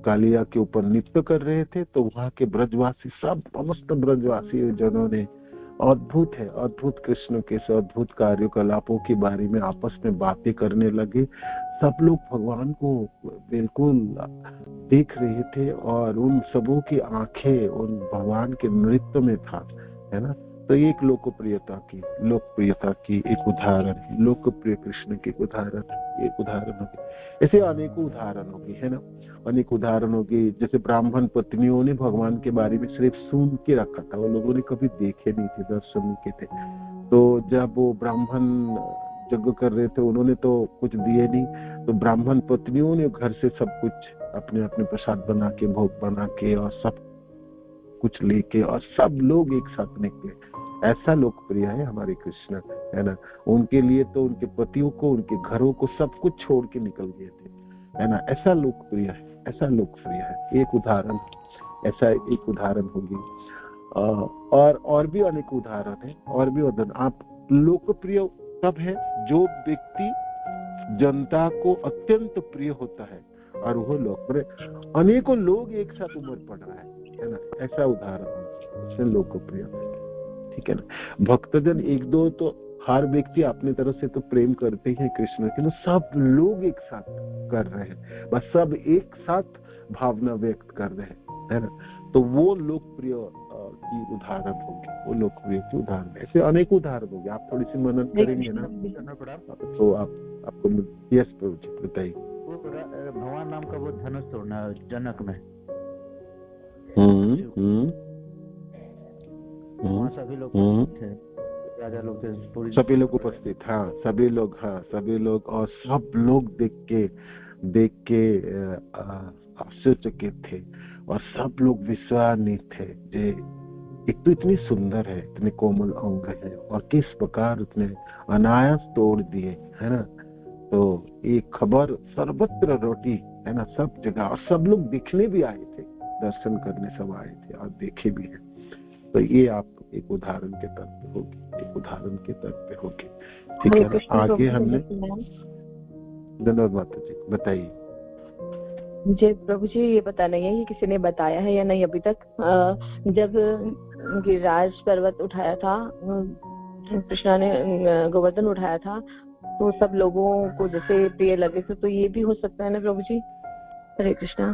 कालिया के ऊपर नृत्य कर रहे थे तो वहाँ के ब्रजवासी, सब समस्त ब्रजवासी जनों ने अद्भुत कृष्ण के अद्भुत कार्यकलापों के बारे में आपस में बातें करने लगे। सब लोग भगवान को बिल्कुल देख रहे थे और उन सबों की आंखें उन भगवान के नृत्य में था, है ना। तो ये एक लोकप्रियता की एक उदाहरण है, लोकप्रिय कृष्ण के उदाहरण, एक उदाहरण होगी। ऐसे अनेकों उदाहरण होगी, है ना, अनेक उदाहरण होगी। जैसे ब्राह्मण पत्नियों ने भगवान के बारे में सिर्फ सुन के रखा था, वो लोगों ने कभी देखे नहीं थे, दर्शन नहीं किए थे। तो जब वो ब्राह्मण यज्ञ कर रहे थे, उन्होंने तो कुछ दिए नहीं, तो ब्राह्मण पत्नियों ने घर से सब कुछ अपने अपने प्रसाद बना के, भोग बना के और सब कुछ लेके, और सब लोग एक साथ निकले। ऐसा लोकप्रिय है हमारे कृष्ण, है ना। उनके लिए तो उनके पतियों को, उनके घरों को सब कुछ छोड़ के निकल गए थे, है ना। ऐसा लोकप्रिय है, ऐसा लोकप्रिय है। एक उदाहरण, ऐसा एक उदाहरण होगी। और भी अनेक उदाहरण है, और भी उदाहरण। आप लोकप्रिय तब है जो व्यक्ति जनता को अत्यंत प्रिय होता है और वो लोकप्रिय, अनेकों लोग एक साथ उमड़ पड़ रहा है ना, ऐसा उदाहरण है लोकप्रिय, ठीक है ना। भक्तजन एक दो तो हर व्यक्ति अपनी तरफ से तो प्रेम करते ही है कृष्ण के, सब लोग एक साथ कर रहे हैं, बस सब एक साथ भावना व्यक्त कर रहे हैं, है ना। तो वो लोकप्रिय की उदाहरण होगी, वो लोकप्रिय की उदाहरण। ऐसे अनेक उदाहरण होंगे, आप थोड़ी सी मनन करेंगे ना तो आपको यस प्रभु जी बताइए। भगवान नाम का वो धनुष तोड़ना जनक में, सभी लोग थे, राजा लोग थे, सभी लोग उपस्थित, हाँ सभी लोग, और सब लोग देख के आश्चर्यचकित थे, और सब लोग विश्वान्वित थे। एक तो इतनी सुंदर है, इतने कोमल अंग है, और किस प्रकार उसने अनायास तोड़ दिए, है ना। तो एक खबर सर्वत्र रोटी, है ना, सब जगह, और सब लोग देखने भी आए थे, दर्शन करने सब आए थे और देखे भी है। तो ये आप एक उदाहरण के तौर पे होगी, एक उदाहरण के तौर पे होगी, ठीक है ना। आगे हमने धन्यवाद माता जी, बताइए। मुझे प्रभु जी ये बताना है कि किसी ने बताया है या नहीं अभी तक, जब गिरिराज पर्वत उठाया था, कृष्णा ने गोवर्धन उठाया था, तो सब लोगों को जैसे प्रिय लगे थे, तो ये भी हो सकता है ना प्रभु जी। हरे कृष्णा।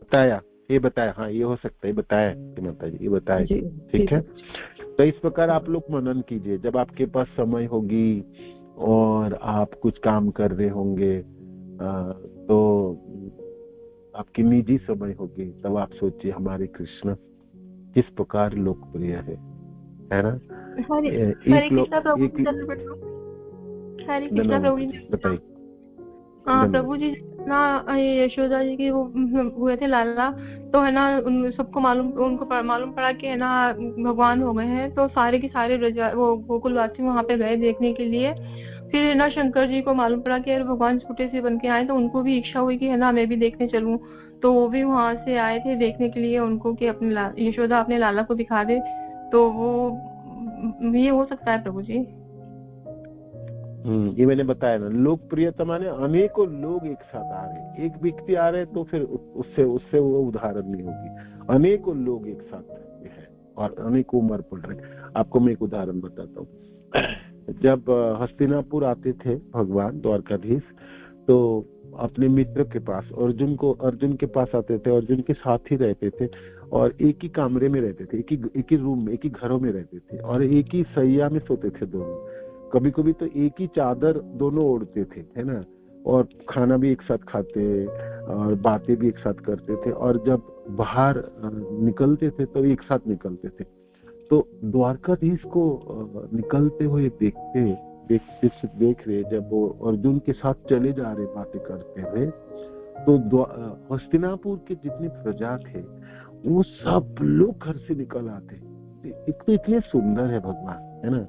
बताया, हाँ ये हो सकता है, बताया माता जी, ये बताया, ठीक है। तो इस प्रकार आप लोग मनन कीजिए, जब आपके पास समय होगी और आप कुछ काम कर रहे होंगे, तो आपकी निजी समय होगी, तब आप सोचिए हमारे कृष्ण किस प्रकार लोकप्रिय है ना। हरे कृष्णा प्रभु जी, बताइए। हाँ प्रभु जी ना, यशोदा जी के वो हुए थे लाला, तो है ना सबको उनको मालूम पड़ा कि है ना भगवान हो गए हैं, तो सारे के सारे वो गोकुलवासी वहाँ पे गए देखने के लिए। फिर है ना शंकर जी को मालूम पड़ा कि यार भगवान छोटे से बन के आए, तो उनको भी इच्छा हुई कि है ना मैं भी देखने चलूं, तो वो भी वहां से आए थे देखने के लिए उनको कि अपने यशोदा अपने लाला को दिखा दे। तो वो ये हो सकता है प्रभु जी। ये मैंने बताया ना, लोकप्रियता माने अनेकों लोग एक साथ आ रहे, एक व्यक्ति आ रहे तो फिर उससे वो उदाहरण नहीं होगी, अनेकों लोग एक साथ है और अनेकों उमड़ पड़ रहे। आपको मैं एक उदाहरण बताता हूँ। जब हस्तिनापुर आते थे भगवान द्वारकाधीश, तो अपने मित्र के पास अर्जुन के पास आते थे, अर्जुन के साथ ही रहते थे, और एक ही कमरे में रहते थे, एक ही रूम में, एक ही घरों में रहते थे, और एक ही सैया में सोते थे दोनों। कभी कभी तो एक ही चादर दोनों ओढ़ते थे, है ना, और खाना भी एक साथ खाते और बातें भी एक साथ करते थे, और जब बाहर निकलते थे तो एक साथ निकलते थे। तो द्वारकाधीश को निकलते हुए देख रहे, जब वो अर्जुन के साथ चले जा रहे बातें करते हुए, तो हस्तिनापुर के जितने प्रजा थे वो सब लोग घर से निकल आते। एक तो इतने सुंदर है भगवान, है ना,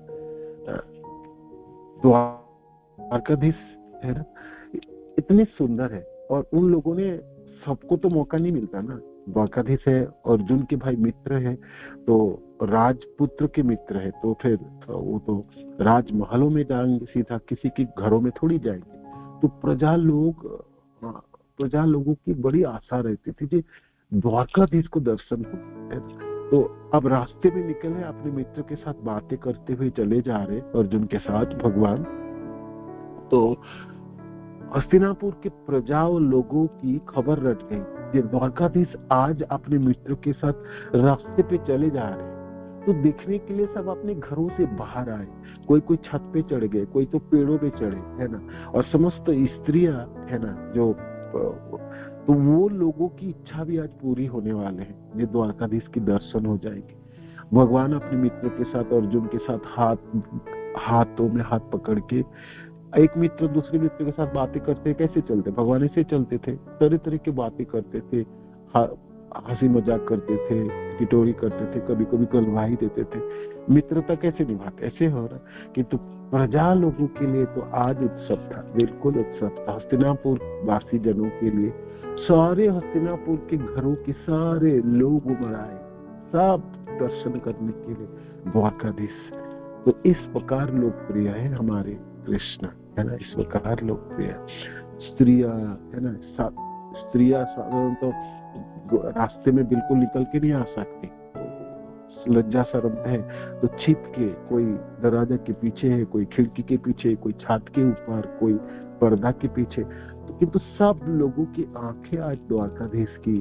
द्वारकाधीश, है ना, इतने सुंदर है, और उन लोगों ने, सबको तो मौका नहीं मिलता ना। द्वारकाधीश है, अर्जुन के भाई मित्र है, तो राजपुत्र के मित्र है, तो फिर वो तो राजमहलों में जाएंगे, सीधा किसी के घरों में थोड़ी जाएंगे। तो प्रजा लोगों की बड़ी आशा रहती थी कि द्वारकाधीश को दर्शन हो। तो अब रास्ते में निकले, अपने मित्र के साथ बातें करते हुए चले जा रहे अर्जुन के साथ भगवान, तो हस्तिनापुर के प्रजा और लोगों की खबर रट गई कि द्वारकाधीश आज अपने मित्र के साथ रास्ते पे चले जा रहे, तो देखने के लिए सब अपने घरों से बाहर आए, कोई छत पे चढ़ गए, कोई तो पेड़ों पे चढ़े, है ना, और समस्त स्त्रियां, है ना, जो तो वो लोगों की इच्छा भी आज पूरी होने वाले हैं। ये द्वारकाधीश की दर्शन हो जाएगी। भगवान अपने मित्र के साथ, अर्जुन के साथ हाथों में हाथ पकड़ के, एक मित्र दूसरे मित्र के साथ बातें करते कैसे चलते, भगवान ऐसे चलते थे, तरह तरह की बातें करते थे, हंसी मजाक करते थे, टिटोरी करते थे, कभी कभी गलवाही देते थे। मित्रता कैसे निभाते, ऐसे हो रहा कि तो प्रजा लोगों के लिए तो आज उत्सव था, बिल्कुल उत्सव था। हस्तिनापुर वासी जनों के लिए, सारे हस्तिनापुर के घरों के सारे लोग उमड़ आए, सब दर्शन करने के लिए द्वारकाधीश। तो इस प्रकार लोकप्रिय है हमारे कृष्ण, है ना, इस प्रकार लोकप्रिय। स्त्रियां, है ना, स्त्रियां साधारण तो रास्ते में बिल्कुल निकल के नहीं आ सकती, लज्जा शर्म है तो छिप के, कोई दरवाजा के पीछे है, कोई खिड़की के पीछे, कोई छत के ऊपर, कोई पर्दा के पीछे। तो किंतु सब लोगों की आंखें आज द्वारकाधीश की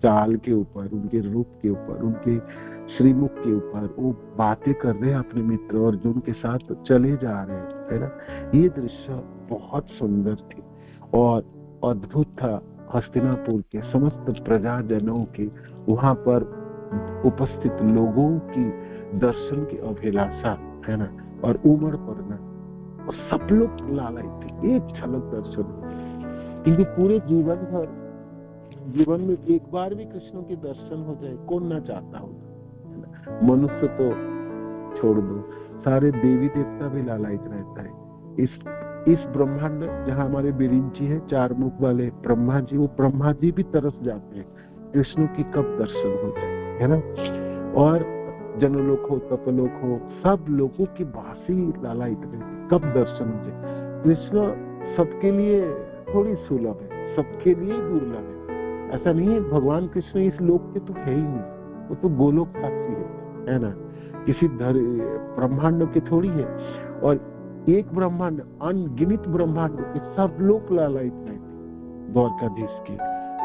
चाल के ऊपर, उनके रूप के ऊपर, उनके श्रीमुख के ऊपर, वो बातें कर रहे हैं अपने मित्र अर्जुन के साथ, चले जा रहे हैं, है ना। ये दृश्य बहुत सुंदर थी और अद्भुत था। हस्तिनापुर के समस्त प्रजाजनों के, वहां पर उपस्थित लोगों की दर्शन की अभिलाषा, है ना, और उमड़ पड़ना, और सब लोग लालायित थे, एक झलक दर्शन। क्योंकि पूरे जीवन में एक बार भी कृष्ण के दर्शन हो जाए, कौन ना चाहता होगा। मनुष्य तो छोड़ दो, सारे देवी देवता भी लालायित रहता है। इस ब्रह्मांड जहाँ हमारे बिरिंची है, चार मुख वाले ब्रह्मा जी, वो ब्रह्मा जी भी तरस जाते हैं कृष्ण की कब दर्शन हो जाए, है ना। और जनलोक हो, तपलोक हो, सब लोगों की भाषी लालायित रहती, कब दर्शन हो जाए। कृष्ण सबके लिए थोड़ी सुलभ है, सबके लिए दुर्लभ है, ऐसा नहीं है। भगवान कृष्ण इस लोक के तो है ही नहीं, वो तो गोलोकवासी है ना, किसी ब्रह्मांड के थोड़ी है। और एक ब्रह्मांड, अनगिनत ब्रह्मांड के सब लोग लालायित रहते द्वारकाधीश की।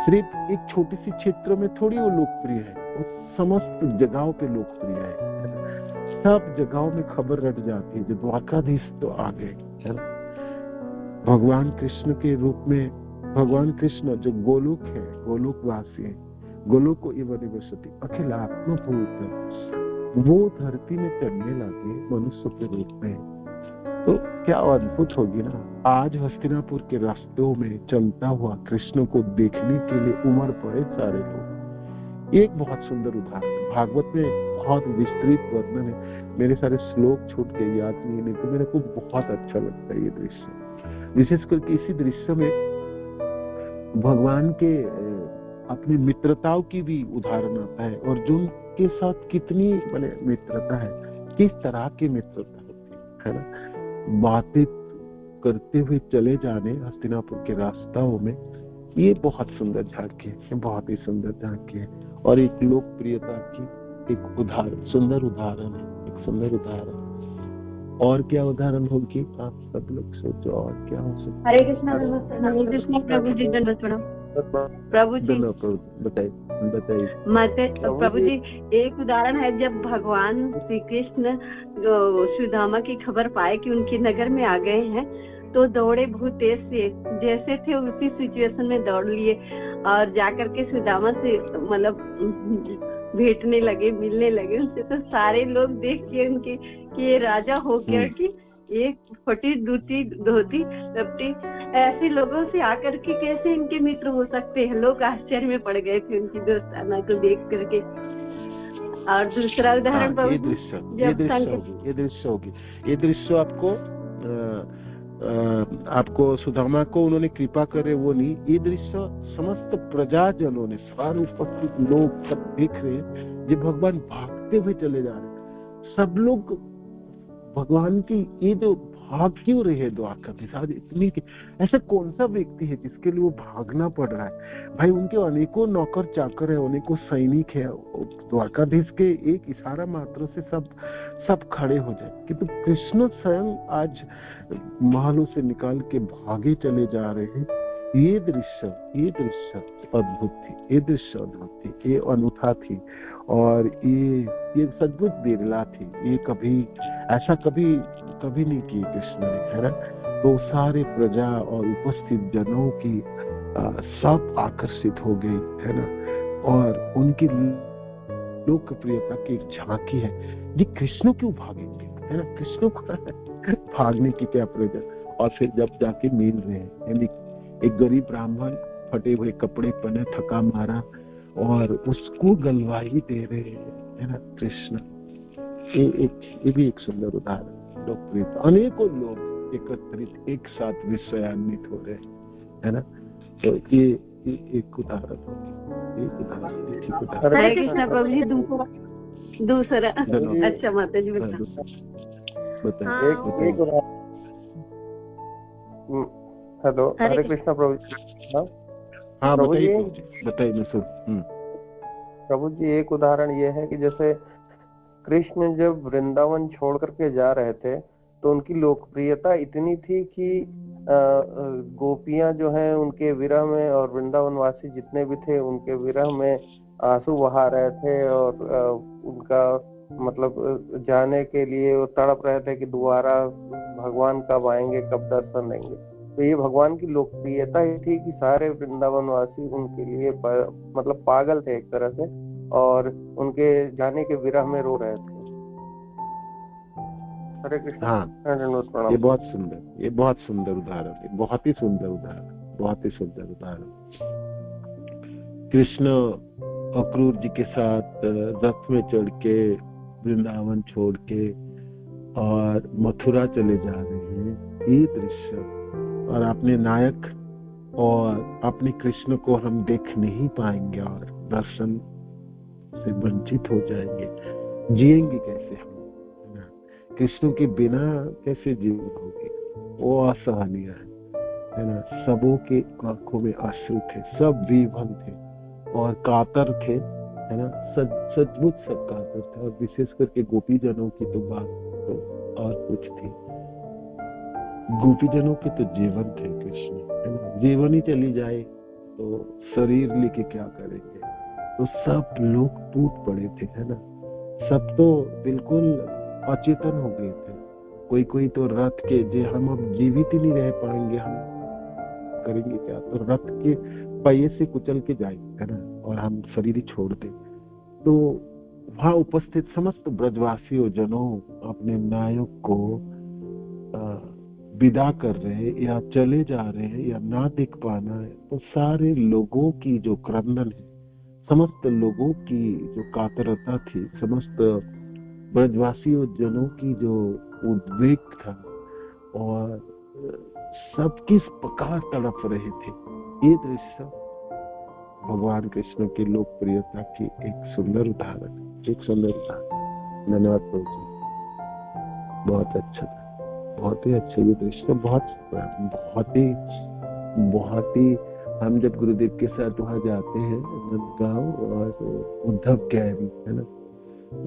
सिर्फ एक छोटी सी क्षेत्र में थोड़ी वो लोकप्रिय है, वो समस्त जगहों पे लोकप्रिय है। सब जगहों में खबर रट जाती है, जो द्वारकाधीश तो आ गए, है ना। भगवान कृष्ण के रूप में, भगवान कृष्ण जो गोलोक है, गोलोकवासी है, गोलोक को इव निवसति अखिल आत्मभूत, वो धरती में चढ़ने लगे मनुष्य के रूप में। तो क्या अद्भुत होगी ना। आज हस्तिनापुर के रास्तों में चलता हुआ कृष्ण को देखने के लिए उमड़ पड़े सारे लोग। एक बहुत सुंदर उदाहरण भागवत में बहुत विस्तृत वर्णन है, मेरे सारे श्लोक छूट के याद नहीं, तो मेरे को बहुत अच्छा लगता है ये दृश्य। विशेष करके इसी दृश्य में भगवान के अपनी मित्रताओं की भी उदाहरण आता है, अर्जुन के साथ कितनी मित्रता है, किस तरह की मित्रता होती है ना। बातें करते हुए चले जाने हस्तिनापुर के रास्ताओं में, ये बहुत सुंदर झांकी है, बहुत ही सुंदर झांकी है। और एक लोकप्रियता की एक उदाहरण, सुंदर उदाहरण है, एक सुंदर उदाहरण। और क्या उदाहरण होगी, आप सब लोग सोचो, और क्या हो सकता। हरे कृष्णा। हरे कृष्णा। प्रभु जी दंडवत प्रणाम। प्रभु जी बताइए। प्रभु जी, एक उदाहरण है, जब भगवान श्री कृष्ण सुदामा की खबर पाए कि उनके नगर में आ गए हैं, तो दौड़े बहुत तेज से, जैसे थे उसी सिचुएशन में दौड़ लिए और जाकर के सुदामा से भेंटने लगे, मिलने लगे उनसे। तो सारे लोग देख के उनके कि ये राजा हो गया, कि एक फटी धोती लपटी, ऐसे लोगों से आकर के कैसे इनके मित्र हो सकते हैं। लोग आश्चर्य में पड़ गए थे उनकी दोस्ताना को देख करके। और दूसरा उदाहरण, ये दृश्य आपको सुदामा को उन्होंने कृपा करे वो नहीं, ये दृश्य समस्त प्रजाजनों ने, सारे उपस्थित लोग सब देख रहे हैं, जो भगवान भागते हुए चले जा रहे हैं। सब लोग भगवान की ये जो भाग क्यों रहे द्वारकाधीश आज इतनी, ऐसा कौन सा व्यक्ति है जिसके लिए वो भागना पड़ रहा है। भाई उनके अनेकों नौकर चाकर है, अनेकों सैनिक है, द्वारकाधीश के एक इशारा मात्र से सब खड़े हो जाए। किंतु कृष्ण स्वयं आज महलों से निकाल के भागे चले जा रहे हैं। ये दृश्य अद्भुत थी, ये दृश्य अद्भुत थी, ये अनूठा थी और ये सचमुच बिरला थी। ये कभी ऐसा कभी नहीं की कृष्ण ने, है ना। तो सारे प्रजा और उपस्थित जनों की सब आकर्षित हो गई, है ना। और उनकी लोकप्रियता की एक झांकी है। ये कृष्ण क्यों भागेंगे, है ना, कृष्ण को भागने की क्या प्रयोजन। और फिर जब जाके मिल रहे हैं, यानी एक गरीब ब्राह्मण फटे हुए कपड़े पहने, थका मारा, और उसको गलवाही दे रहे हैं, है ना, कृष्ण। ये भी एक सुंदर उदाहरण, लोकप्रियता। अनेकों लोग एकत्रित एक साथ विषयान्वित हो रहे हैं, है ना। तो ये एक उदाहरण होगी, एक उदाहरण, ठीक उदाहरण। हरे कृष्ण प्रभु जी। दूसरा अच्छा माता जी बताइए। हेलो, हरे कृष्णा प्रभु जी। हाँ प्रभु जी बताइए। प्रभु जी, एक उदाहरण ये है कि जैसे कृष्ण जब वृंदावन छोड़ करके जा रहे थे तो उनकी लोकप्रियता इतनी थी कि गोपियां जो हैं उनके विरह में, और वृंदावन वासी जितने भी थे उनके विरह में आंसू बहा रहे थे, और उनका मतलब जाने के लिए वो तड़प रहे थे कि दोबारा भगवान कब आएंगे, कब दर्शन देंगे। तो ये भगवान की लोकप्रियता ही थी कि सारे वृंदावन वासी उनके लिए मतलब पागल थे एक तरह से, और उनके जाने के विरह में रो रहे थे। हरे कृष्ण। हाँ, ये बहुत सुंदर उदाहरण है, बहुत ही सुंदर उदाहरण। कृष्ण अक्रूर जी के साथ रथ में चढ़ के वृंदावन छोड़ के और मथुरा चले जा रहे हैं, ये दृश्य। और अपने नायक और अपने कृष्ण को हम देख नहीं पाएंगे और दर्शन से वंचित हो जाएंगे। जिएंगे कैसे हम, कृष्ण के बिना कैसे जीवन होगी, वो असहनीय है ना। सबों के आंखों में अश्रु थे, सब विभल थे और कातर थे, है ना। सचमुच सब कातर थे, और विशेष करके गोपी जनों की तो बात तो और कुछ थी। गोपी जनों के तो जीवन थे कृष्ण, है ना। जीवन ही चली जाए तो शरीर लेके क्या करेंगे। तो सब लोग टूट पड़े थे, है ना। सब तो बिल्कुल अचेतन हो गए थे। कोई तो रथ के जे हम अब जीवित ही नहीं रह पाएंगे, हम करेंगे क्या। तो रथ के पहिए से कुचल के जाएंगे, है ना, और हम शरीर ही छोड़ दें। तो वहां उपस्थित समस्त ब्रजवासियों जनों अपने नायक को विदा कर रहे हैं या चले जा रहे हैं या ना देख पाना है। तो सारे लोगों की जो क्रंदन है, समस्त लोगों की जो कातरता थी, समस्त ब्रजवासियों जनों की जो उद्वेग था, और सब किस प्रकार तड़प रहे थे। ये दृश्य भगवान कृष्ण की लोकप्रियता की एक सुंदर उदाहरण। धन्यवाद प्रभु जी, बहुत अच्छा था, बहुत ही अच्छा ये दृश्य। बहुत ही हम जब गुरुदेव के साथ वहां जाते हैं नंदगांव और उद्धव गैरी, है ना,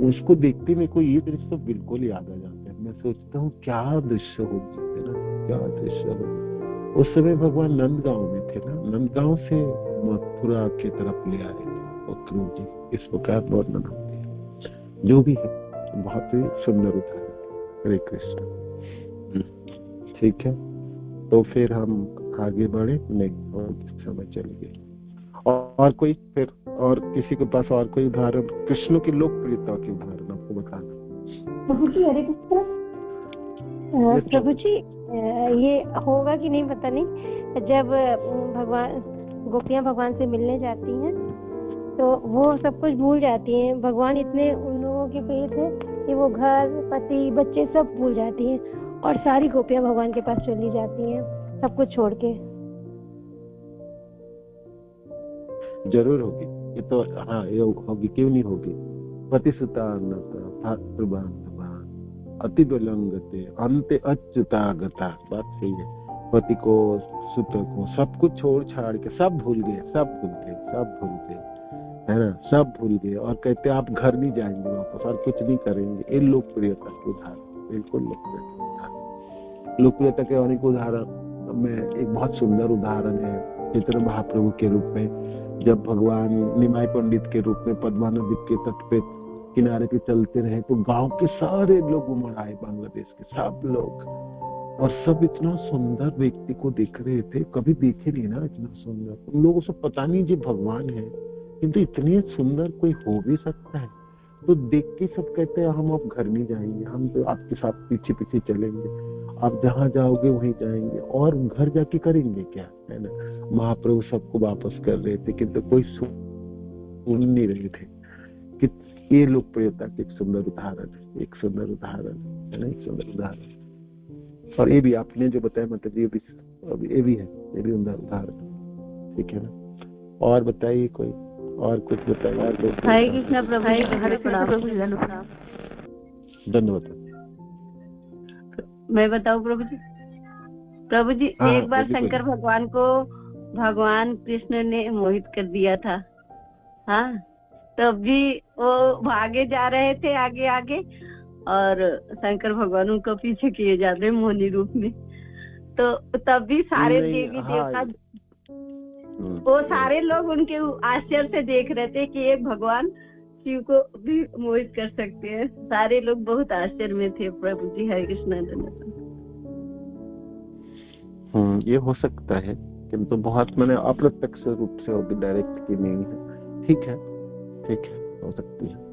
उसको देखते में कोई ये दृश्य बिल्कुल याद आ जाता है। मैं सोचता हूँ क्या दृश्य होगी, है ना, क्या दृश्य होगी। उस समय भगवान नंदगांव में थे ना, नंदगांव से मथुरा की तरफ ले आए थे अक्रूर जी। इस प्रकार वर्णन होती है। जो भी है बहुत ही सुंदर उदाहरण। हरे कृष्ण। ठीक है, तो फिर हम आगे बढ़े, नहीं और समय चल गया। और कोई फिर और किसी के पास और कोई उदाहरण, कृष्ण की लोकप्रियता के उदाहरण आपको बताना। प्रभु जी हरे कृष्ण। प्रभु जी ये होगा कि नहीं पता नहीं, जब भगवान गोपियां भगवान से मिलने जाती हैं तो वो सब कुछ भूल जाती हैं। भगवान इतने उन लोगों के प्रिय थे कि वो घर पति बच्चे सब भूल जाती हैं और सारी गोपियां भगवान के पास चली जाती हैं, सब कुछ छोड़ के। जरूर होगी ये तो, हाँ ये होगी, क्यों नहीं होगी। पतिसुता अति विलंगते अंते अच्युतागता, बात सही है। पति को सुत को सब कुछ छोड़ छाड़ के सब भूल गए, है ना, सब भूल गए और कहते आप घर नहीं जाएंगे वापस और कुछ नहीं करेंगे। ये लोकप्रियता के उदाहरण, बिल्कुल लोकप्रियता के अनेक उदाहरण में एक बहुत सुंदर उदाहरण है चैतन्य महाप्रभु के रूप में जब भगवान निमाई पंडित के रूप में पद्मा नदी के तट पे किनारे पे चलते रहे तो गांव के सारे लोग उमड़ आए, बांग्लादेश के सब लोग, और सब इतना सुंदर व्यक्ति को देख रहे थे, कभी देखे नहीं ना इतना सुंदर। उन लोगों से पता नहीं जी भगवान है, किंतु इतने सुंदर कोई हो भी सकता है। तो देख के सब कहते हैं हम अब घर नहीं जाएंगे, हम तो आपके साथ पीछे पीछे चलेंगे, आप जहाँ जाओगे वहीं जाएंगे, और घर जाके करेंगे क्या, है ना। महाप्रभु सबको वापस कर रहे थे, किंतु कोई सुन नहीं रहे थे। कि ये लोकप्रियता के एक सुंदर उदाहरण है, एक सुंदर उदाहरण है ना, एक सुंदर उदाहरण। और ये भी आपने जो बताया मतलब ये भी है, ये भी उदाहरण, ठीक है ना। और बताइए कोई और कुछ बताइए। हरे कृष्ण प्रभु, हरे प्रभु, धन्यवाद। मैं बताऊं प्रभु जी? प्रभु जी एक बार शंकर भगवान को भगवान कृष्ण ने मोहित कर दिया था, हाँ, तब भी वो भागे जा रहे थे आगे आगे, और शंकर भगवान उनको पीछे किए जाते हैं मोहिनी रूप में। तो तब भी सारे देवी देवता, वो सारे लोग उनके आश्चर्य से देख रहे थे कि एक भगवान शिव को भी मोहित कर सकते हैं। सारे लोग बहुत आश्चर्य में थे प्रभु जी। हरे कृष्ण। ये हो सकता है, किंतु बहुत मैंने अप्रत्यक्ष रूप से होगी, डायरेक्ट की नहीं है। ठीक है, ठीक है, हो सकती है।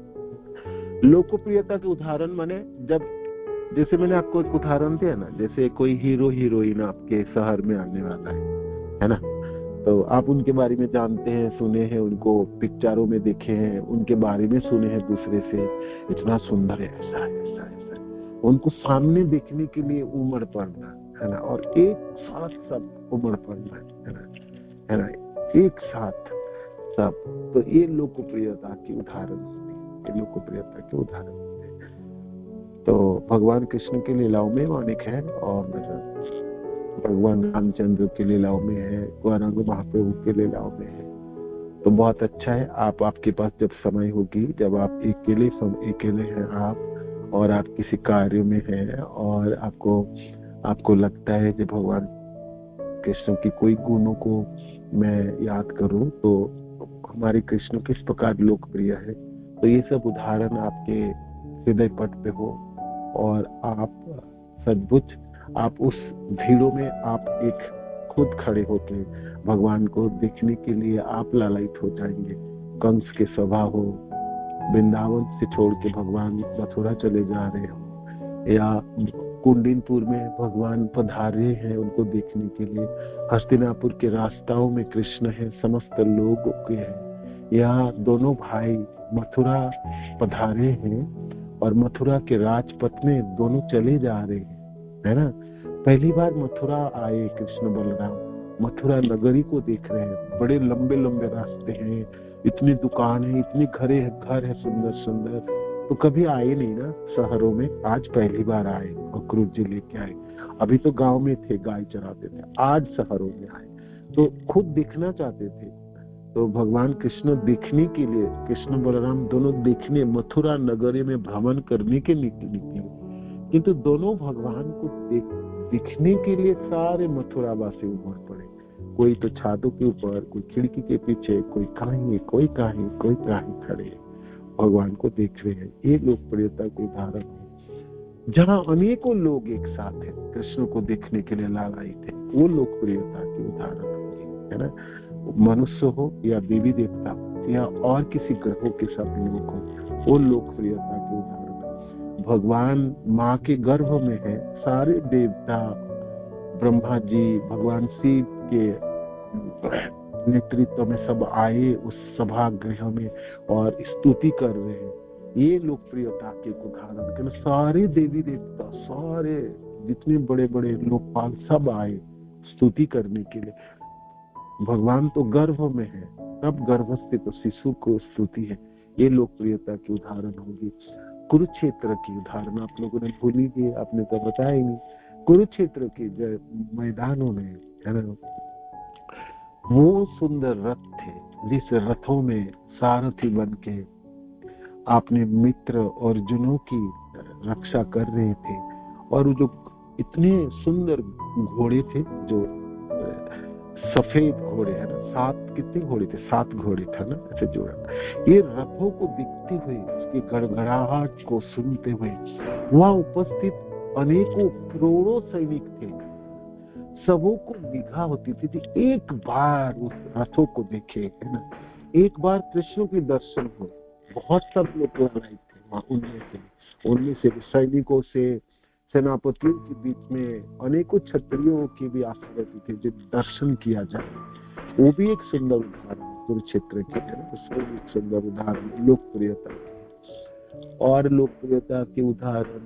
लोकप्रियता के उदाहरण माने जब, जैसे मैंने आपको एक उदाहरण दिया ना, जैसे कोई हीरो हीरोइन आपके शहर में आने वाला है ना, तो आप उनके बारे में जानते हैं, सुने हैं, उनको पिक्चरों में देखे हैं, उनके बारे में सुने हैं दूसरे से, इतना सुंदर है, ऐसा ऐसा ऐसा, उनको सामने देखने के लिए उमड़ पड़ना है ना, और एक साथ सब उमड़ पड़ना है ना, एक साथ सब। तो ये लोकप्रियता की उदाहरण, ये लोकप्रियता के उदाहरण। तो भगवान कृष्ण के लीलाओं में अनेक है, और भगवान रामचंद्र के लीलाओं में है, गौरांग महाप्रभु के लीलाओं में है। तो बहुत अच्छा है, आपके पास जब समय होगी, जब आप अकेले हैं आप, और आप किसी कार्य में हैं, और आपको लगता है कि भगवान कृष्ण की कोई गुणों को मैं याद करूं, तो हमारे कृष्ण किस प्रकार लोकप्रिय है, तो ये सब उदाहरण आपके हृदय पट पे हो, और आप सचमुच आप उस भीड़ों में आप एक खुद खड़े होके भगवान को देखने के लिए आप लालायित हो जाएंगे। कंस के सभा हो, वृंदावन से छोड़ के भगवान मथुरा चले जा रहे हो, या कुंडिनपुर में भगवान पधारे हैं उनको देखने के लिए, हस्तिनापुर के रास्ताओं में कृष्ण है, समस्त लोग के हैं, या दोनों भाई मथुरा पधारे हैं और मथुरा के राजपथ में दोनों चले जा रहे हैं, है ना। पहली बार मथुरा आए कृष्ण बलराम, मथुरा नगरी को देख रहे हैं, बड़े लंबे लंबे रास्ते हैं, इतनी दुकान है, इतनी घर है सुंदर सुंदर, तो कभी आए नहीं ना शहरों में, आज पहली बार आए, अक्रूर जी लेके आए। अभी तो गांव में थे, गाय चराते थे, आज शहरों में आए, तो खुद देखना चाहते थे। तो भगवान कृष्ण देखने के लिए, कृष्ण बलराम दोनों देखने मथुरा नगरी में भ्रमण करने के निकले, किंतु दोनों भगवान को दिखने के लिए सारे मथुरावासी उमड़ पड़े। कोई तो छातों के ऊपर, कोई खिड़की के पीछे, कोई कहीं खड़े भगवान को देख रहे हैं। ये लोकप्रियता के उदाहरण है, जहाँ अनेकों लोग एक साथ हैं, कृष्ण को देखने के लिए लालायित थे, वो लोकप्रियता के उदाहरण होंगे, है ना। मनुष्य हो या देवी देवता हो या और किसी ग्रहों के सब लोग हो, वो लोकप्रियता के उदाहरण। भगवान माँ के गर्भ में है, सारे देवता, ब्रह्मा जी, भगवान शिव के नेतृत्व में सब आए उस सभागृह में और स्तुति कर रहे हैं। ये लोकप्रियता के उदाहरण, सारे देवी देवता, सारे जितने बड़े बड़े लोकपाल सब आए स्तुति करने के लिए। भगवान तो गर्भ में है, तब गर्भस्थित तो शिशु को स्तुति है। ये लोकप्रियता की उदाहरण होगी। कुरुक्षेत्र की उदाहरण आप लोगों ने भूली गई, आपने तो बताया ही नहीं। कुरुक्षेत्र के मैदानों में, है ना, वो सुंदर रथ थे, जिस रथों में सारथी बन के आपने मित्र अर्जुनों की रक्षा कर रहे थे, और जो इतने सुंदर घोड़े थे जो सफेद घोड़े है ना, 7 कितने घोड़े थे, 7 घोड़े था ना, ऐसे जोड़ा। ये रथों को दिखते हुए, उसकी गड़गड़ाहट को सुनते हुए वहां उपस्थित अनेकों करोड़ों सैनिक थे। सबों को निगाह होती थी एक बार उस रथों को देखे, है ना, एक बार कृष्ण के दर्शन हो। बहुत सब लोग थे वहां, उनमें से सैनिकों से, सेनापतियों के बीच में अनेकों क्षत्रियों की भी आशा रहती थी जब दर्शन किया जाए। वो भी एक सुंदर उदाहरण कुरुक्षेत्र के, है ना, उसमें एक सुंदर उदाहरण लोकप्रियता। और लोकप्रियता के उदाहरण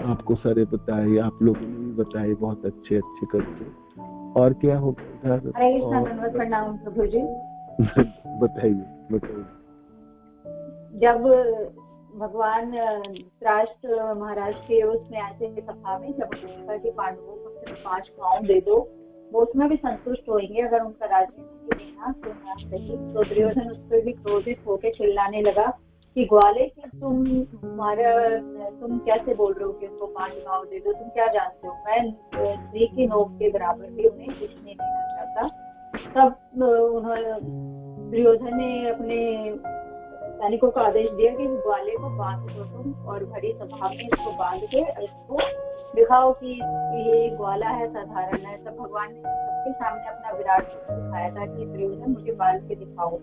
आपको सारे बताए, आप लोगों ने भी बताए बहुत अच्छे अच्छे करके। और क्या हो उदाहरण बताइए। जब भगवान धृतराष्ट्र महाराज के उसमें ऐसे सभा में जब उन्होंने कि पांडवों को सिर्फ 5 गांव दे दो, वो उसमें भी संतुष्ट होंगे अगर उनका राज्य नहीं देना तो ना सही। तो दुर्योधन उस पर भी क्रोधित होकर चिल्लाने लगा कि ग्वाले कि तुम कैसे बोल रहे हो कि उनको 5 गांव दे दो, तुम क्या जानते हो, मैं स्त्री की नोक के बराबर भी उन्हें कुछ नहीं देना चाहता। तब उन्होंने दुर्योधन ने अपने सैनिकों को आदेश दिया कि ग्वाले को बांध दो तुम, और भरी सभा में इसको बांध के इसको दिखाओ कि ये ग्वाला है, साधारण है। तब भगवान ने सबके सामने अपना विराट रूप दिखाया था कि दुर्योधन मुझे बांध के दिखाओ।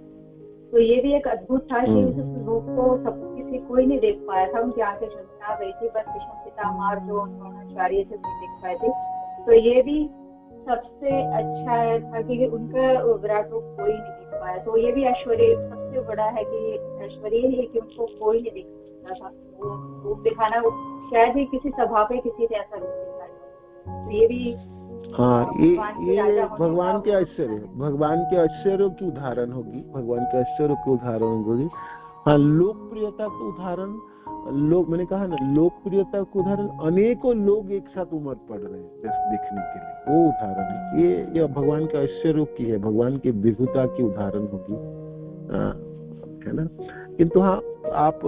तो ये भी एक अद्भुत था कि उस रूप को सब किसी कोई नहीं देख पाया था, उनकी आंखें झमझमा गई थी, बस भीष्म पितामह जो द्रोणाचार्य से नहीं देख पाए थे। तो ये भी सबसे अच्छा था कि उनका विराट रूप कोई नहीं देख पाया। तो ये भी ऐश्वर्य सबसे बड़ा है कि ऐश्वर्य है कि उनको कोई नहीं देख सकता था। वो रूप दिखाना शायद ही किसी सभा पे किसी ने ऐसा रूप दिखाया। तो ये भी ये भगवान के ऐश्वर्य, भगवान के ऐश्वर्य की उदाहरण होगी, भगवान के ऐश्वर्य की उदाहरण होगी। हाँ, लोकप्रियता का उदाहरण, लोग मैंने कहा ना, लोकप्रियता का उदाहरण अनेकों लोग एक साथ उमड़ पड़ रहे हैं देखने के लिए, वो उदाहरण है। ये भगवान के ऐश्वर्य की है, भगवान की विभुता की उदाहरण होगी, है ना। किंतु हाँ, आप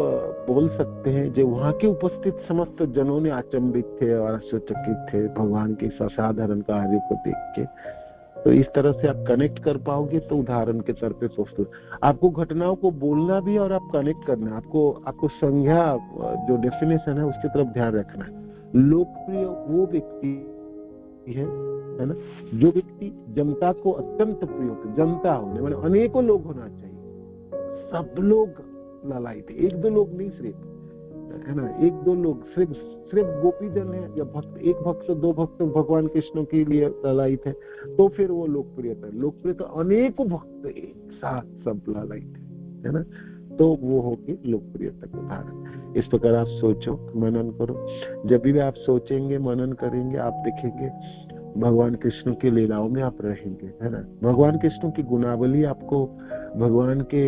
बोल सकते हैं जो वहाँ के उपस्थित समस्त जनों ने अचंभित थे और आश्चर्यचकित थे भगवान के असाधारण कार्य को देख के। तो इस तरह से आप कनेक्ट कर पाओगे तो उदाहरण के तौर पे सोचते। आपको घटनाओं को बोलना भी और आप कनेक्ट करना, आपको संज्ञा जो डेफिनेशन है उसकी तरफ ध्यान रखना है। लोकप्रिय वो व्यक्ति है ना, जो व्यक्ति जनता को अत्यंत प्रिय हो, जनता होने मतलब अनेकों लोग होना चाहिए, सब लोग ललायत, 1-2 लोग नहीं सिर्फ, है ना, 1-2 लोग सिर्फ गोपी जन है या भक्त, 1 भक्त 2 भक्त भगवान कृष्ण के लिए ललायत है, तो फिर वो लोकप्रियता अनेकों भक्त एक साथ सब ललायत है ना, तो वो होगी लोकप्रियता का उदाहरण। इस प्रकार आप सोचो, मनन करो। जब भी आप सोचेंगे, मनन करेंगे, आप देखेंगे भगवान कृष्ण की लीलाओं में आप रहेंगे, है ना। भगवान कृष्ण की गुणावली आपको भगवान के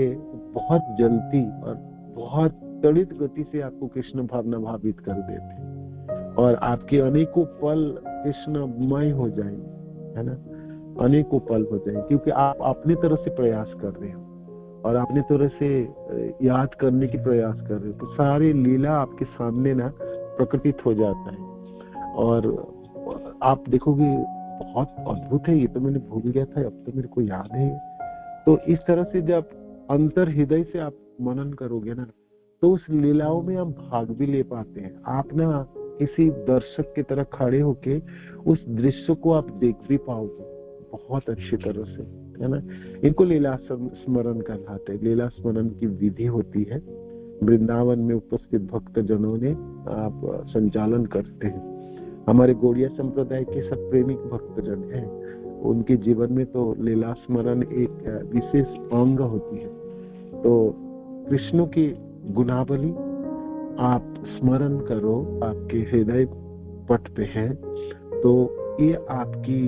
बहुत जल्दी और बहुत त्वरित गति से आपको कृष्ण भावना भावित कर देते और आपके अनेकों पल कृष्णमय हो जाएंगे, है ना, अनेकों पल हो जाएंगे, क्योंकि आप अपनी तरफ से प्रयास कर रहे हो और अपनी तरह से याद करने की प्रयास कर रहे हो, तो सारी लीला आपके सामने ना प्रकटित हो जाता है और आप देखोगे बहुत अद्भुत है, ये तो मैंने भूल गया था, अब तो मेरे को याद है। तो इस तरह से जब अंतर हृदय से आप मनन करोगे ना, तो उस लीलाओं में हम भाग भी ले पाते हैं। आप ना किसी दर्शक की तरह खड़े होके उस दृश्य को आप देख भी पाओगे बहुत अच्छी तरह से, है ना। इनको लीला स्मरण कहलाते हैं। लीला स्मरण की विधि होती है, वृंदावन में उपस्थित भक्त जनों ने आप संचालन करते हैं। हमारे गौड़िया संप्रदाय के सब प्रेमिक भक्तजन हैं, उनके जीवन में तो लीला स्मरण एक विशेष अंग होती है। तो कृष्ण की गुणावली आप स्मरण करो, आपके हृदय पट पे है, तो ये आपकी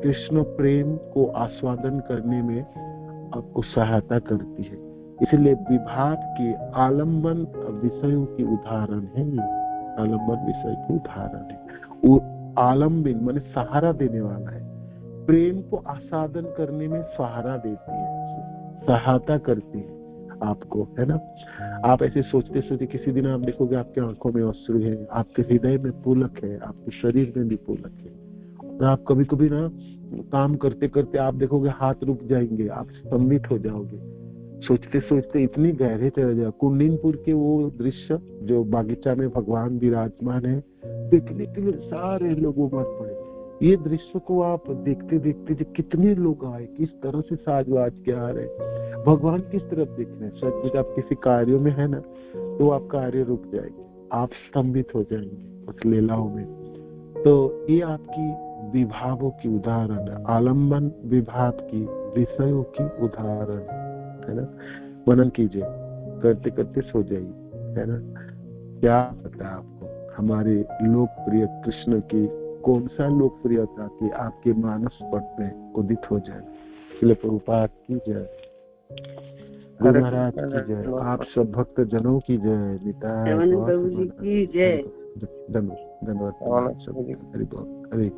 कृष्ण प्रेम को आस्वादन करने में आपको सहायता करती है। इसलिए विभाव के आलम्बन विषयों की उदाहरण है, ये आलम्बन विषय की उदाहरण है। वो आलम्बन माने सहारा देने वाला है, प्रेम को आस्वादन करने में सहारा देती है, सहायता करती है आपको, है ना। आप ऐसे सोचते सोचते किसी दिन आप देखोगे आपके आंखों में अश्रु है, आपके हृदय में पुलक है, आपके शरीर में भी पुलक है। और आप कभी कभी ना काम करते करते आप देखोगे हाथ रुक जाएंगे, आप स्तंभित हो जाओगे, सोचते सोचते इतनी गहरे चले जाओ। कुंडीनपुर के वो दृश्य जो बागीचा में भगवान विराजमान है, देखने के लिए सारे लोग उमड़ पड़े। ये दृश्य को आप देखते देखते जो कितने लोग आए, किस तरह से साजवाज के आ रहे, भगवान किस तरफ देख रहे हैं। सचमुच आप किसी कार्यों में है ना, तो आप कार्य रुक जाएंगे, आप स्तंभित हो जाएंगे उस लीलाओं में। तो ये आपकी विभावों की उदाहरण है, आलम्बन विभाव की, विषयों की उदाहरण है ना। मनन कीजिए, करते करते सो जाइए, है ना। क्या पता आपको हमारे लोकप्रिय कृष्ण की कौन सा लोकप्रियता की आपके मानस पट में उदित हो जाए। इसलिए प्रभुपाद की जय, गुरु महाराज की जय, आप सब भक्त जनों की जय, निताय प्रभु जी की जय। धन्यवाद। हरि बोल, हरि।